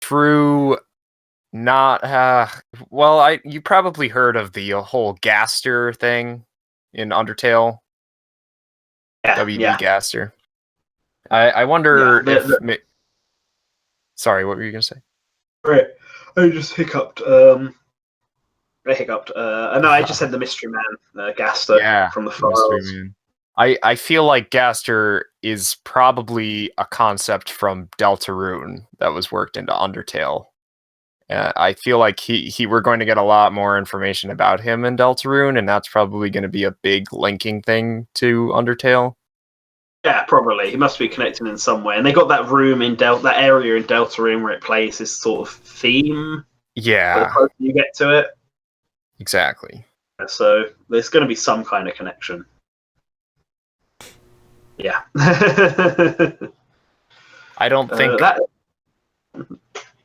C: through not well, you probably heard of the whole Gaster thing in Undertale.
B: Yeah,
C: WB Gaster. I wonder if sorry, what were you gonna say?
B: Right. I just hiccuped. I hiccuped. No, I just said the Mystery Man, Gaster from the files.
C: I feel like Gaster is probably a concept from Deltarune that was worked into Undertale. I feel like we're going to get a lot more information about him in Deltarune, and that's probably going to be a big linking thing to Undertale.
B: Yeah, probably. He must be connected in some way. And they got that room in that area in Deltarune where it plays this sort of theme.
C: Yeah.
B: The closer you get to it.
C: Exactly.
B: So there's going to be some kind of connection. Yeah.
C: I don't think...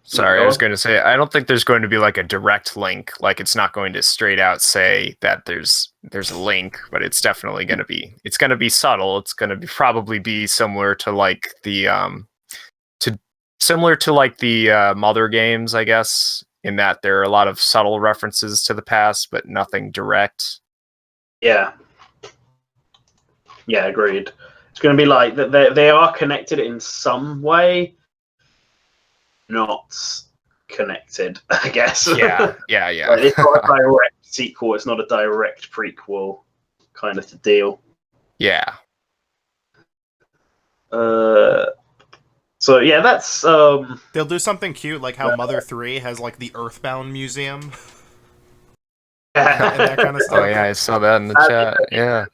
C: Sorry, I was going to say, I don't think there's going to be like a direct link. Like, it's not going to straight out say that there's a link, but it's definitely going to be. It's going to be subtle. It's going to probably be similar to like the Mother games, I guess, in that there are a lot of subtle references to the past, but nothing direct.
B: Yeah. Yeah, agreed. It's going to be like that. They are connected in some way. Not connected, I guess.
C: Yeah.
B: It's not a direct sequel. It's not a direct prequel kind of deal.
C: Yeah.
B: So yeah, that's
A: They'll do something cute like how Mother 3 has like the Earthbound Museum. and that kind of stuff.
C: Oh yeah, I saw that in the chat. Yeah.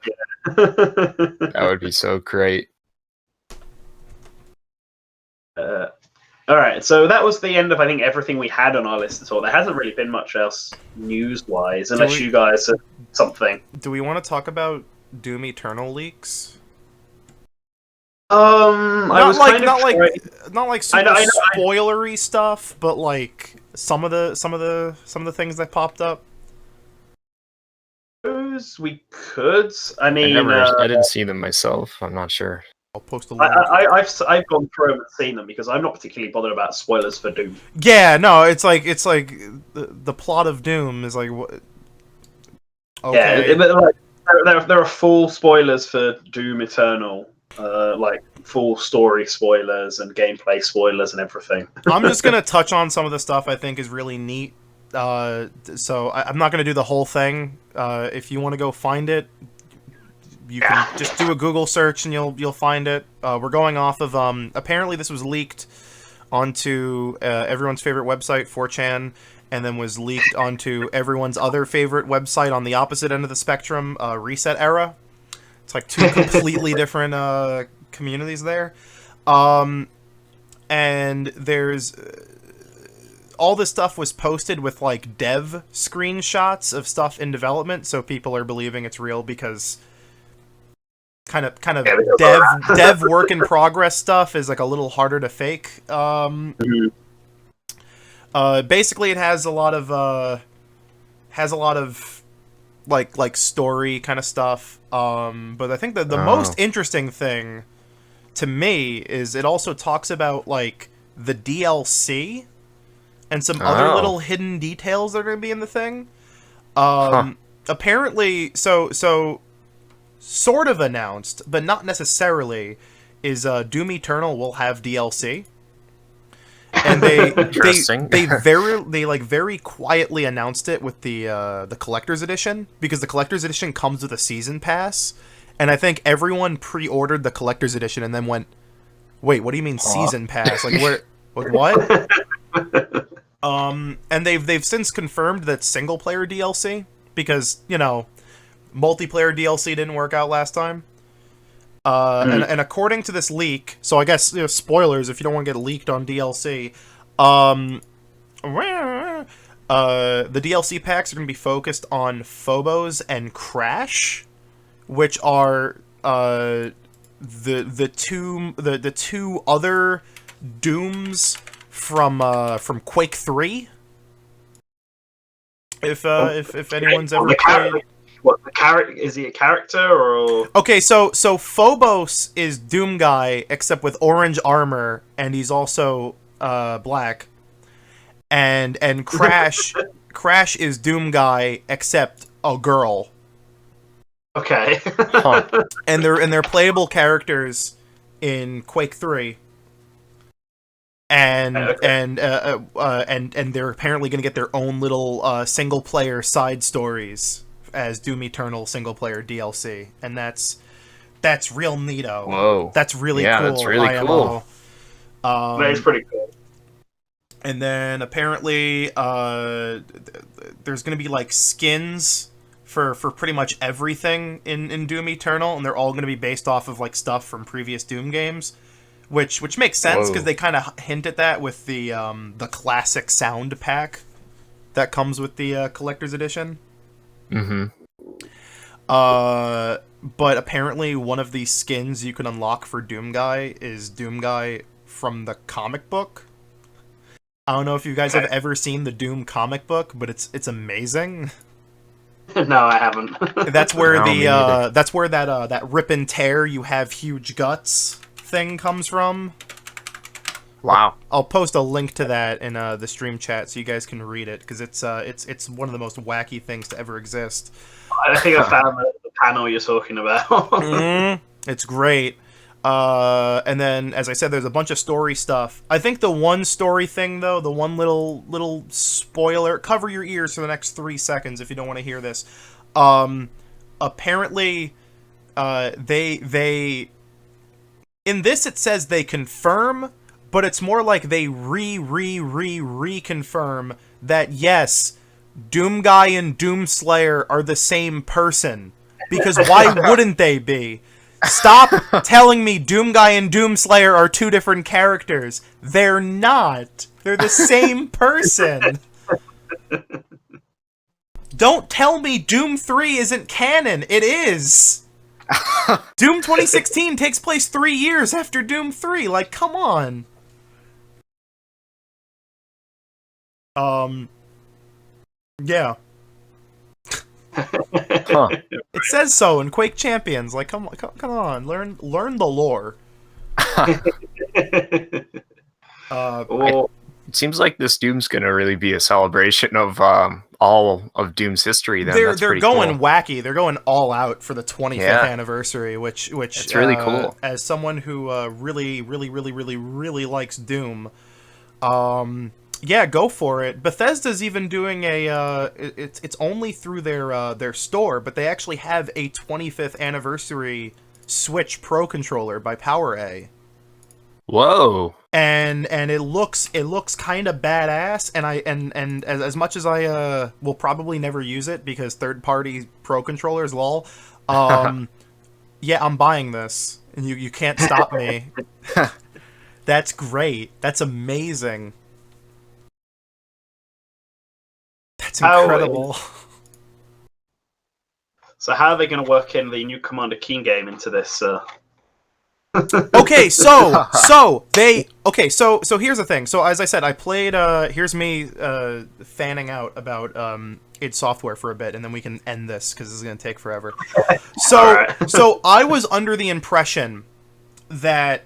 C: That would be so great.
B: All right, so that was the end of, I think, everything we had on our list at all. There hasn't really been much else news-wise, unless you guys have something.
A: Do we want to talk about Doom Eternal leaks?
B: Not like
A: super spoilery stuff, but like some of the things that popped up.
B: We could. I mean,
C: I didn't see them myself. I'm not sure.
A: I'll post a link.
B: I've gone through them and seen them because I'm not particularly bothered about spoilers for Doom.
A: Yeah, no, it's like the plot of Doom is like what. Okay.
B: Yeah, but like, there are full spoilers for Doom Eternal, like full story spoilers and gameplay spoilers and everything.
A: I'm just gonna touch on some of the stuff I think is really neat. So I'm not gonna do the whole thing. If you want to go find it. You can just do a Google search and you'll find it. We're going off of apparently this was leaked onto everyone's favorite website, 4chan, and then was leaked onto everyone's other favorite website on the opposite end of the spectrum, Reset Era. It's like two completely different communities there. And there's all this stuff was posted with like dev screenshots of stuff in development, so people are believing it's real because kind of dev work in progress stuff is like a little harder to fake. Basically, it has a lot of like story kind of stuff. But I think that the most interesting thing to me is it also talks about like the DLC and some other little hidden details that are going to be in the thing. Apparently, so sort of announced, but not necessarily, is Doom Eternal will have DLC. And they very quietly announced it with the collector's edition, because the collector's edition comes with a season pass, and I think everyone pre-ordered the collector's edition and then went, "Wait, what do you mean season pass? Like where? Like what?" And they've since confirmed that single player DLC, because multiplayer DLC didn't work out last time. And according to this leak, so I guess spoilers if you don't want to get leaked on DLC. The DLC packs are going to be focused on Phobos and Crash, which are the two other Dooms from Quake 3. If anyone's ever played.
B: What, the character? Is he a character or?
A: Okay, so Phobos is Doom Guy, except with orange armor, and he's also black. And Crash Crash is Doom Guy, except a girl.
B: Okay.
A: And they're playable characters in Quake 3. And they're apparently going to get their own little single player side stories as Doom Eternal single player DLC, and that's real neato.
C: Whoa,
A: that's really cool.
C: That's really cool.
B: That is pretty cool.
A: And then apparently, there's going to be like skins for pretty much everything in Doom Eternal, and they're all going to be based off of like stuff from previous Doom games. Which makes sense because they kind of hint at that with the classic sound pack that comes with the collector's edition.
C: Mm-hmm.
A: But apparently one of these skins you can unlock for Doom Guy is Doom Guy from the comic book. I don't know if you guys have ever seen the Doom comic book, but it's amazing.
B: No, I haven't.
A: That's where that rip and tear, you have huge guts thing comes from.
C: Wow.
A: I'll post a link to that in the stream chat so you guys can read it, because it's one of the most wacky things to ever exist.
B: I think I found the panel you're talking about.
A: It's great. And then, as I said, there's a bunch of story stuff. I think the one story thing, though, the one little spoiler, cover your ears for the next 3 seconds if you don't want to hear this. Apparently, they in this it says they confirm, but it's more like they reconfirm that yes, Doom Guy and Doom Slayer are the same person. Because why wouldn't they be? Stop telling me Doom Guy and Doom Slayer are two different characters. They're not. They're the same person. Don't tell me Doom 3 isn't canon. It is. Doom 2016 takes place 3 years after Doom 3. Like, come on. Yeah.
C: Huh.
A: It says so in Quake Champions. Like, come on, learn the lore.
C: It seems like this Doom's gonna really be a celebration of all of Doom's history. Then
A: they're going wacky. They're going all out for the 25th anniversary, which
C: it's really cool.
A: As someone who really likes Doom, yeah, go for it. Bethesda's even doing a it's only through their store, but they actually have a 25th anniversary Switch Pro controller by PowerA.
C: Whoa.
A: And it looks kind of badass, and as much as I will probably never use it because third-party pro controllers, lol. Yeah, I'm buying this, and you can't stop me. That's great. That's amazing. That's incredible.
B: So how are they going to work in the new Commander Keen game into this?
A: Okay, so here's the thing. So as I said, I played. Here's me fanning out about id Software for a bit, and then we can end this because this is going to take forever. So I was under the impression So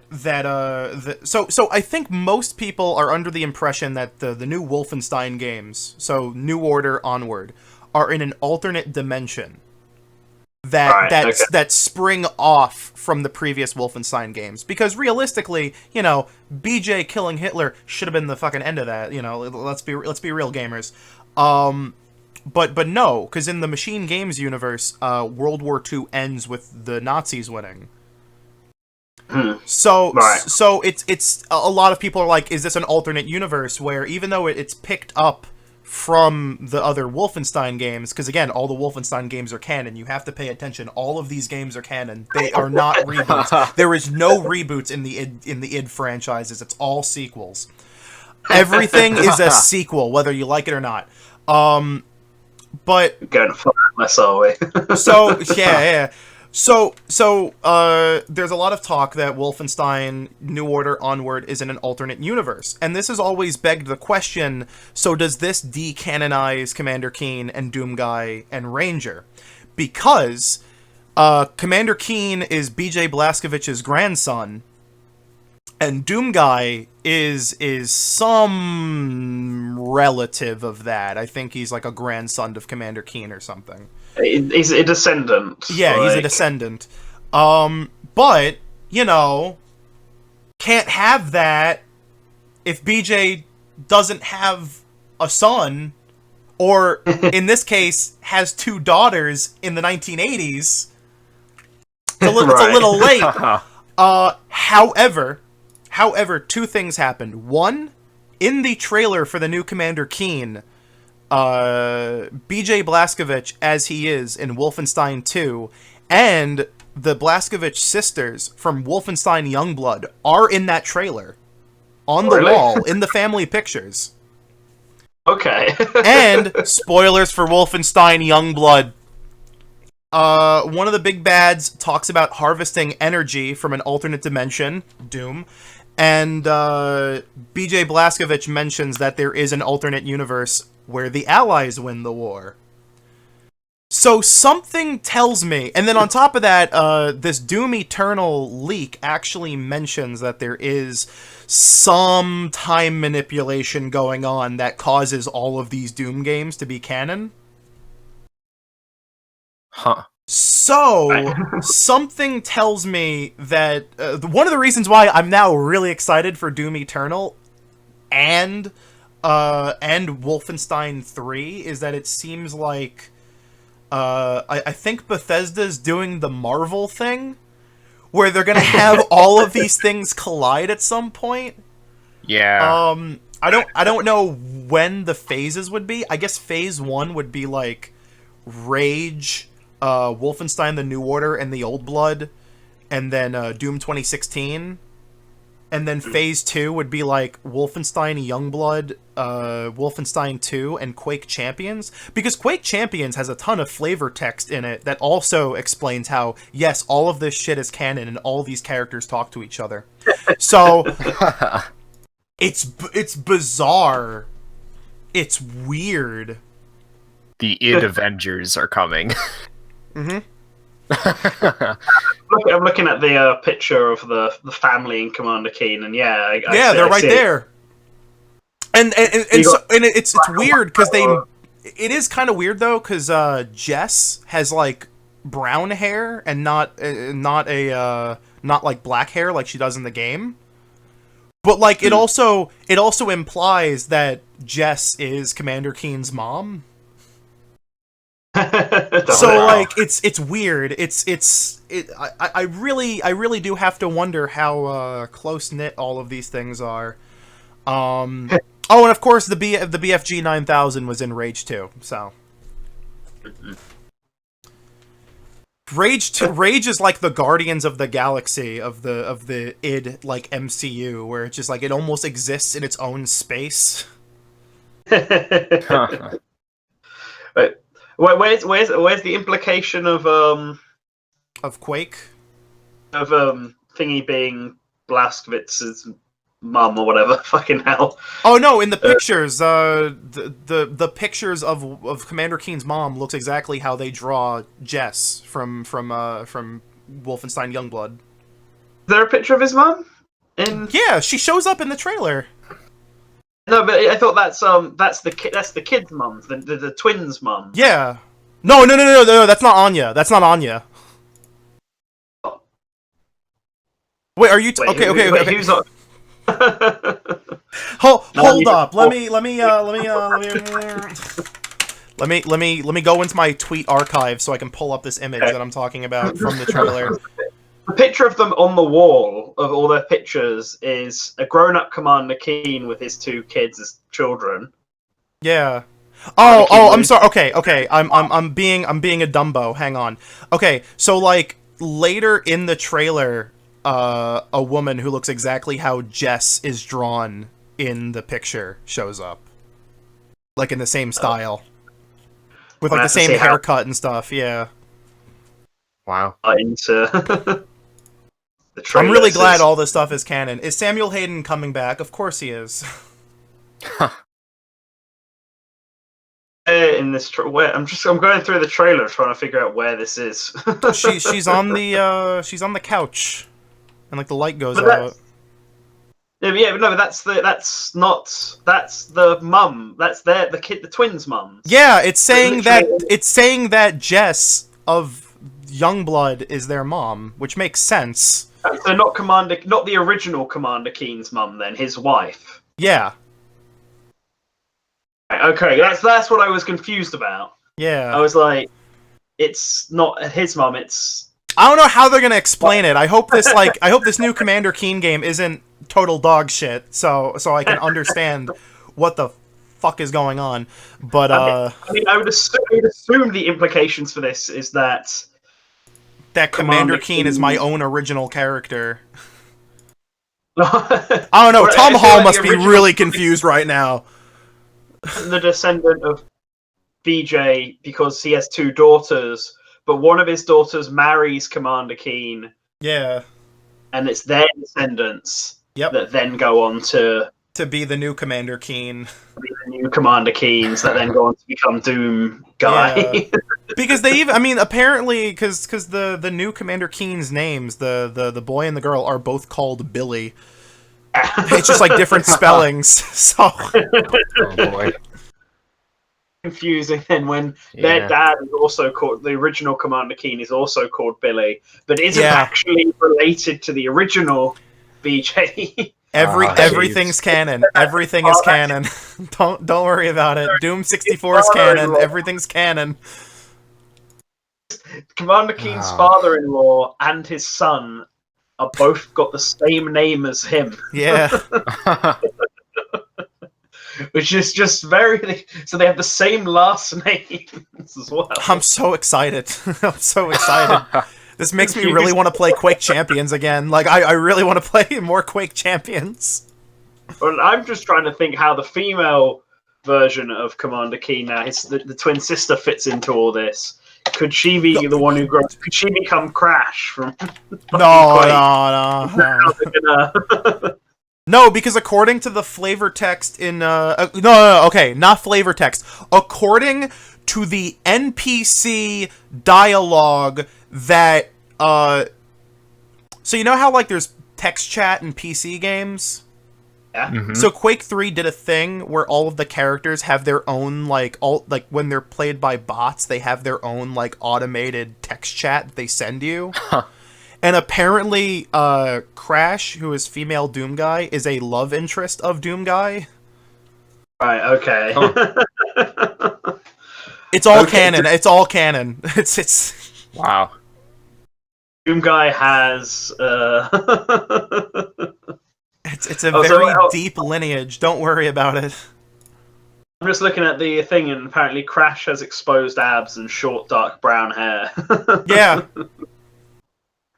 A: I think most people are under the impression that the new Wolfenstein games, so New Order onward, are in an alternate dimension that spring off from the previous Wolfenstein games. Because realistically, BJ killing Hitler should have been the fucking end of that. Let's be real, gamers. But no, because in the Machine Games universe, World War II ends with the Nazis winning. So it's a lot of people are like, is this an alternate universe where even though it's picked up from the other Wolfenstein games, because again, all the Wolfenstein games are canon, you have to pay attention, all of these games are canon, they are not reboots. There is no reboots in the id franchises, it's all sequels. Everything is a sequel, whether you like it or not. But
B: going to fuck us, are we?
A: So yeah. So there's a lot of talk that Wolfenstein New Order Onward is in an alternate universe, and this has always begged the question: so does this decanonize Commander Keen and Doomguy and Ranger? Because Commander Keen is B.J. Blazkowicz's grandson, and Doomguy is some relative of that. I think he's like a grandson of Commander Keen or something.
B: He's a descendant.
A: Yeah, he's a descendant. But, can't have that if BJ doesn't have a son, or, in this case, has two daughters in the 1980s. It's a little late. However, two things happened. One, in the trailer for the new Commander Keen, B.J. Blazkowicz, as he is in Wolfenstein 2, and the Blazkowicz sisters from Wolfenstein Youngblood are in that trailer. On the wall, in the family pictures.
B: Okay.
A: And, spoilers for Wolfenstein Youngblood, one of the big bads talks about harvesting energy from an alternate dimension, Doom, and B.J. Blazkowicz mentions that there is an alternate universe where the Allies win the war. So something tells me, and then on top of that, this Doom Eternal leak actually mentions that there is some time manipulation going on that causes all of these Doom games to be canon.
C: Huh.
A: So, something tells me that one of the reasons why I'm now really excited for Doom Eternal and Wolfenstein 3 is that it seems like I think Bethesda's doing the Marvel thing where they're gonna have all of these things collide at some point.
C: Yeah.
A: I don't know when the phases would be. I guess phase 1 would be like Rage, Wolfenstein the New Order and the Old Blood, and then Doom 2016. And then phase 2 would be like Wolfenstein Youngblood, Wolfenstein 2, and Quake Champions. Because Quake Champions has a ton of flavor text in it that also explains how, yes, all of this shit is canon and all these characters talk to each other. So, it's bizarre. It's weird.
C: The id Avengers are coming.
A: Mm-hmm.
B: I'm looking at the picture of the family in Commander Keen, and yeah,
A: they're right there. And it's weird because it is kind of weird though because Jess has like brown hair and not like black hair like she does in the game. But like it also implies that Jess is Commander Keen's mom. So like it's weird. I really do have to wonder how close knit all of these things are. Oh, and of course the BFG 9000 was in Rage 2. So Rage is like the Guardians of the Galaxy of the id like MCU, where it's just like it almost exists in its own space.
B: But where's the implication of
A: Quake?
B: Of Thingy being Blazkowicz's mum or whatever? Fucking hell.
A: Oh no! In the pictures, the pictures of Commander Keen's mom looks exactly how they draw Jess from Wolfenstein Youngblood.
B: there a picture of his mum?
A: Yeah, she shows up in the trailer.
B: No, but I thought that's the kid's mum, the twins' mum.
A: Yeah. No, that's not Anya. That's not Anya. Wait, are you okay.
B: Who's on?
A: Hold up. Let me go into my tweet archive so I can pull up this image that I'm talking about from the trailer.
B: The picture of them on the wall of all their pictures is a grown-up Commander Keen with his two kids as children.
A: Yeah. Oh, I'm sorry. Okay. I'm being a Dumbo. Hang on. Okay, so like later in the trailer, a woman who looks exactly how Jess is drawn in the picture shows up, like in the same style, with like the same haircut and stuff. Yeah.
C: Wow.
B: Into
A: I'm really glad all this stuff is canon. Is Samuel Hayden coming back? Of course he is.
B: In this, I'm going through the trailer trying to figure out where this is.
A: she's on the couch, and like the light goes out.
B: Yeah, but that's the mum. That's the twins' mum.
A: Yeah, it's saying that Jess of Youngblood is their mom, which makes sense.
B: So not the original Commander Keen's mum, then his wife.
A: Yeah.
B: Okay, that's what I was confused about.
A: Yeah.
B: I was like, it's not his mum. It's
A: I don't know how they're gonna explain it. I hope this new Commander Keen game isn't total dog shit, so I can understand what the fuck is going on. But
B: I would assume the implications for this is that
A: Commander Keen is my own original character. I don't know. Tom Hall must be really confused right now.
B: The descendant of BJ because he has two daughters, but one of his daughters marries Commander Keen.
A: Yeah.
B: And it's their descendants
A: that
B: then go on to
A: be the new Commander Keen.
B: Be the new Commander Keens that then go on to become Doom guy.
A: Yeah. Because apparently, because the new Commander Keen's names, the boy and the girl, are both called Billy. It's just like different spellings. So.
C: Oh boy.
B: Confusing then when their dad is also called, the original Commander Keen is also called Billy, but isn't actually related to the original BJ.
A: Everything's canon. Everything is canon. Don't worry about it. Doom 64 is canon. Everything's canon.
B: Commander Keen's father-in-law and his son are both got the same name as him.
A: Yeah.
B: Which is just very... So they have the same last names as well.
A: I'm so excited. I'm so excited. This makes me really want to play Quake Champions again. Like, I really want to play more Quake Champions.
B: Well, I'm just trying to think how the female version of Commander Keen now, the twin sister, fits into all this. Could she be the one who grows? Could she become Crash from?
A: No. No, because according to the flavor text in okay, not flavor text. According to the NPC dialogue that so you know how like there's text chat in PC games?
B: Yeah.
C: Mm-hmm.
A: So Quake 3 did a thing where all of the characters have their own when they're played by bots, they have their own like automated text chat that they send you.
C: Huh.
A: And apparently Crash, who is female Doom Guy, is a love interest of Doom Guy.
B: Right, okay.
A: Huh. It's all canon. It's all canon. It's
C: wow.
B: Doom Guy has
A: It's a very deep lineage. Don't worry about it.
B: I'm just looking at the thing, and apparently Crash has exposed abs and short, dark brown hair.
A: Yeah.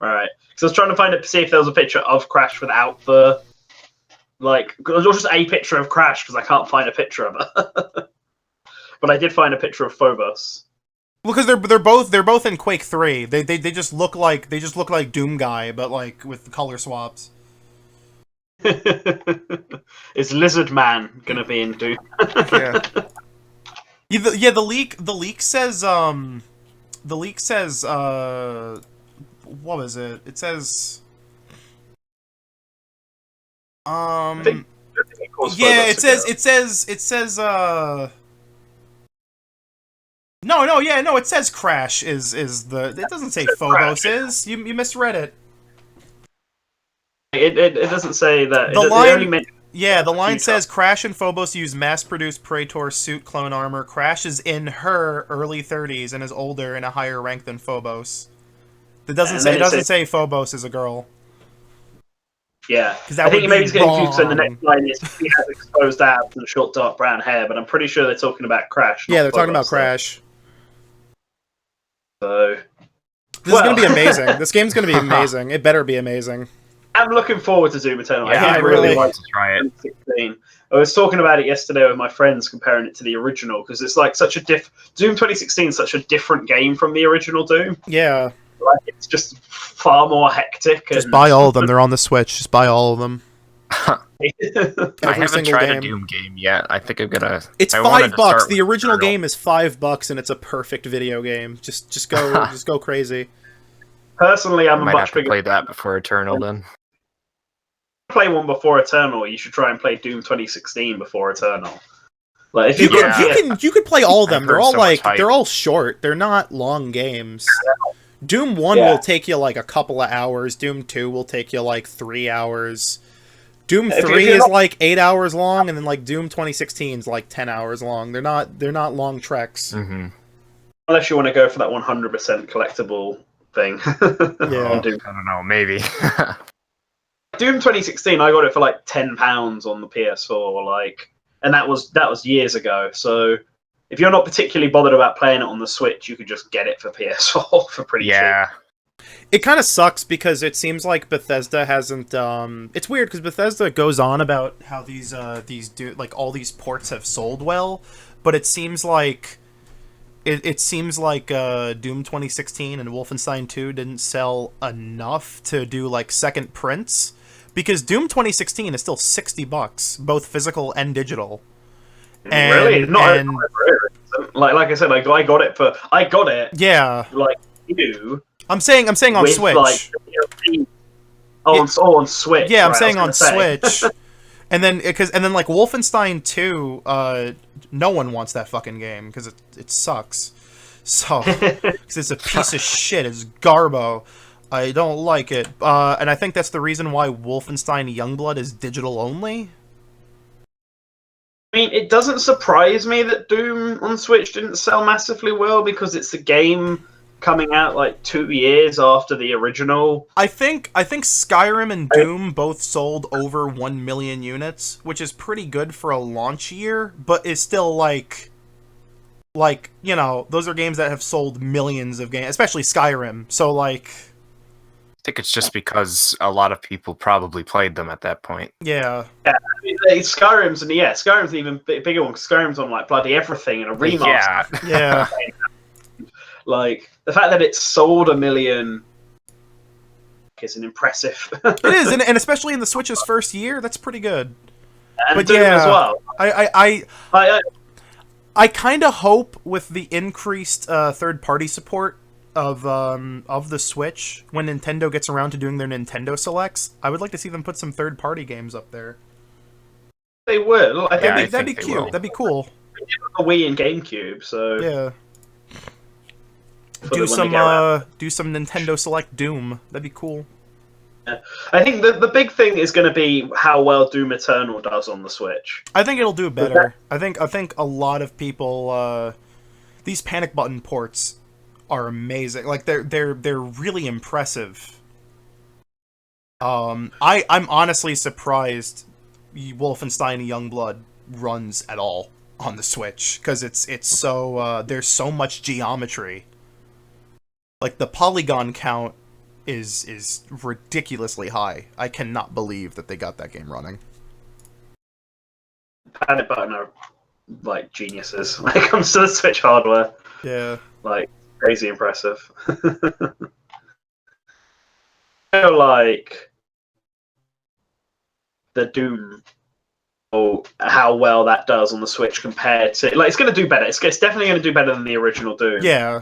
B: Right. Because I was trying to see if there was a picture of Crash without the... Like, there's just a picture of Crash, because I can't find a picture of her. But I did find a picture of Phobos.
A: Well, because they're both in Quake 3. They just look like Doom Guy, but like with color swaps.
B: Is Lizard Man gonna be in Doom?
A: Yeah. The leak says what was it? It says
B: I think it calls
A: Yeah,
B: Phobos a girl.
A: it says no, it says Crash is the. It doesn't say Phobos
B: Crash.
A: is. You misread it.
B: It doesn't say that.
A: The
B: It
A: line,
B: only meant
A: the line
B: future.
A: says Crash and Phobos use mass-produced Praetor suit clone armor. Crash is in her early 30s and is older and a higher rank than Phobos. It doesn't
B: And
A: say.
B: then
A: It
B: it
A: doesn't
B: says-
A: say Phobos is a girl.
B: Yeah,
A: 'Cause that
B: I think
A: would
B: maybe
A: be
B: he's getting confused. And the
A: wrong.
B: next line is he has exposed abs and short dark brown hair, but I'm pretty sure they're talking about Crash.
A: Yeah,
B: not
A: they're talking about
B: Phobos, though.
A: Crash.
B: So
A: This is gonna be amazing. This game's gonna be amazing. It better be amazing.
B: I'm looking forward to Doom Eternal.
C: Yeah,
A: I
C: I
A: really
C: really
B: like
C: want to try it.
B: 2016. I was talking about it yesterday with my friends, comparing it to the original because it's like such a Doom 2016 is such a different game from the original Doom.
A: Yeah.
B: Like it's just far more hectic.
A: Just buy all of them. They're on the Switch. Just buy all of them.
C: I
A: Every
C: haven't
A: single
C: tried
A: game.
C: a Doom game yet. I think I'm gonna.
A: It's
C: I wanted to
A: $5.
C: start
A: The
C: with
A: original
C: Eternal.
A: game is $5, and it's a perfect video game. Just go crazy.
B: Personally, I'm
C: I
B: a
C: might
B: much
C: have to
B: bigger
C: play that before Eternal then.
B: play one before Eternal. You should try and play Doom 2016 before Eternal. Like if you
A: You
B: got
A: could play all of them.
C: I've
A: They're
C: heard
A: all
C: so much hype.
A: they're all short. They're not long games. Doom 1
B: Yeah.
A: will take you like a couple of hours. Doom 2 will take you like 3 hours. Doom
B: If
A: 3
B: you're
A: is
B: not-
A: like 8 hours long, and then like Doom 2016 is like 10 hours long. They're not long treks.
C: Mm-hmm.
B: unless you want to go for that 100% collectible thing.
A: Yeah.
B: on Doom.
C: I don't know. Maybe.
B: Doom 2016, I got it for like £10 on the PS4, like, and that was years ago. So if you're not particularly bothered about playing it on the Switch, you could just get it for PS4 for pretty cheap.
C: yeah.
A: It kind of sucks because it seems like Bethesda hasn't. It's weird because Bethesda goes on about how these all these ports have sold well, but it seems like Doom 2016 and Wolfenstein 2 didn't sell enough to do like second prints, because Doom 2016 is still $60, both physical and digital. And,
B: Really? Not
A: and
B: like I said, I got it
A: yeah,
B: like you.
A: I'm saying on
B: with,
A: Switch.
B: Like, on Switch.
A: Yeah, I'm
B: right,
A: saying
B: I
A: on
B: was gonna say.
A: Switch. And then like Wolfenstein 2, no one wants that fucking game because it sucks. So, because it's a piece of shit. It's garbo. I don't like it. And I think that's the reason why Wolfenstein Youngblood is digital only.
B: I mean, it doesn't surprise me that Doom on Switch didn't sell massively well because it's a game coming out like 2 years after the original.
A: I think Skyrim and Doom both sold over 1 million units, which is pretty good for a launch year, but is still like, you know, those are games that have sold millions of games, especially Skyrim. So like,
C: I think it's just because a lot of people probably played them at that point.
A: yeah.
B: Skyrim's an even bigger one because Skyrim's on like bloody everything and a remaster.
C: Yeah.
A: Yeah.
B: Like the fact that it sold 1 million is an impressive.
A: It is, and especially in the Switch's first year, that's pretty good.
B: And
A: But
B: Doom
A: yeah,
B: as well.
A: I kind of hope with the increased third-party support of the Switch, when Nintendo gets around to doing their Nintendo Selects, I would like to see them put some third-party games up there.
B: They will. I think
C: Yeah, I
A: That'd be
C: think they
A: cute.
C: will.
A: That'd be cool.
B: they did on the Wii and GameCube, so
A: Yeah.
B: for
A: Do
B: the- when they get around.
A: some Nintendo Select Doom. That'd be cool.
B: I think the big thing is going to be how well Doom Eternal does on the Switch.
A: I think it'll do better. I think a lot of people these panic button ports are amazing. Like they're really impressive. I'm honestly surprised Wolfenstein Youngblood runs at all on the Switch because it's so there's so much geometry. Like the polygon count is ridiculously high. I cannot believe that they got that game running.
B: Panic Button are like geniuses when it comes to the Switch hardware.
A: Yeah.
B: Like crazy impressive. I feel like the Doom, how well that does on the Switch compared to it's going to do better. It's definitely going to do better than the original Doom.
A: Yeah.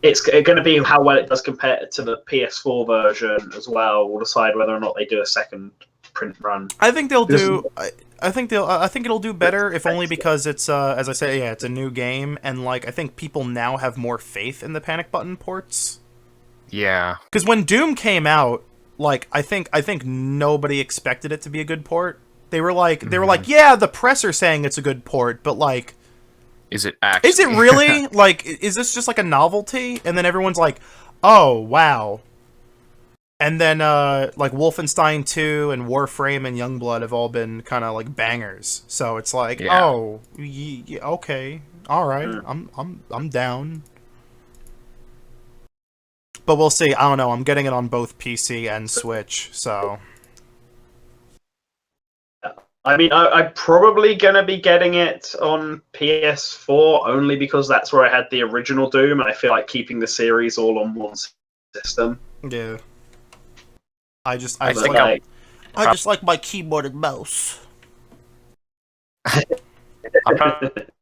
B: It's going to be how well it does compared to the PS4 version as well. We'll decide whether or not they do a second print run.
A: I think they'll do. I think it'll do better, if only because it's as I say, yeah, it's a new game, and like I think people now have more faith in the panic button ports.
C: Yeah.
A: Because when Doom came out, like I think nobody expected it to be a good port. They were like, yeah, the press are saying it's a good port, but like,
C: is it actually?
A: Is it really? Like, is this just like a novelty? And then everyone's like, oh wow. And then like Wolfenstein 2 and Warframe and Youngblood have all been kind of like bangers. So it's like, oh, okay, all right, I'm down. But we'll see. I don't know. I'm getting it on both PC and Switch, so.
B: I mean, I'm probably gonna be getting it on PS4 only because that's where I had the original Doom, and I feel like keeping the series all on one system.
A: Yeah. I just like my keyboard and mouse.
C: I'll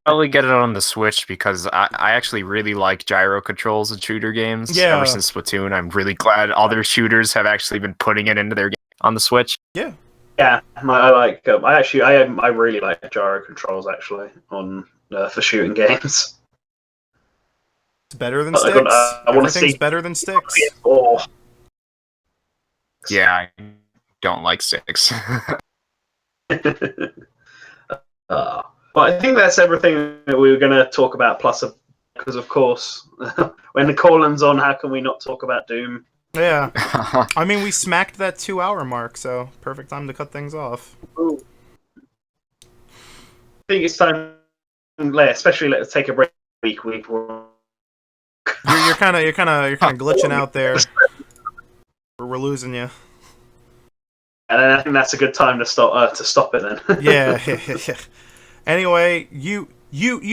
C: probably get it on the Switch because I actually really like gyro controls in shooter games.
A: Yeah.
C: Ever since Splatoon, I'm really glad other shooters have actually been putting it into their game on the Switch.
B: Yeah. Yeah, I like. I really like gyro controls actually on for shooting games.
A: It's better than sticks. Everything's better than sticks.
C: Yeah, I don't like sticks.
B: But I think that's everything that we were going to talk about. Plus, because of course, when the Kawlun's on, how can we not talk about Doom?
A: Yeah, I mean, we smacked that 2-hour mark, so perfect time to cut things off.
B: Ooh. I think it's time, especially let's take a break. You're
A: kind of glitching out there. We're losing you.
B: And I think that's a good time to stop it then.
A: Yeah. Anyway, you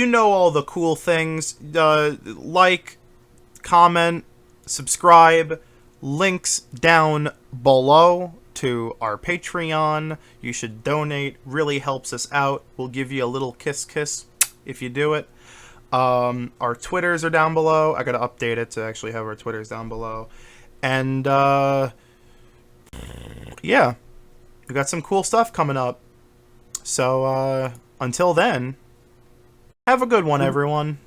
A: know all the cool things. Like, comment, subscribe. Links down below to our Patreon. You should donate. Really helps us out. We'll give you a little kiss if you do it. Our Twitters are down below. I gotta update it to actually have our Twitters down below. And yeah, we got some cool stuff coming up. So until then, have a good one, everyone.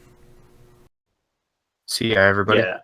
C: See ya, everybody.
B: Yeah.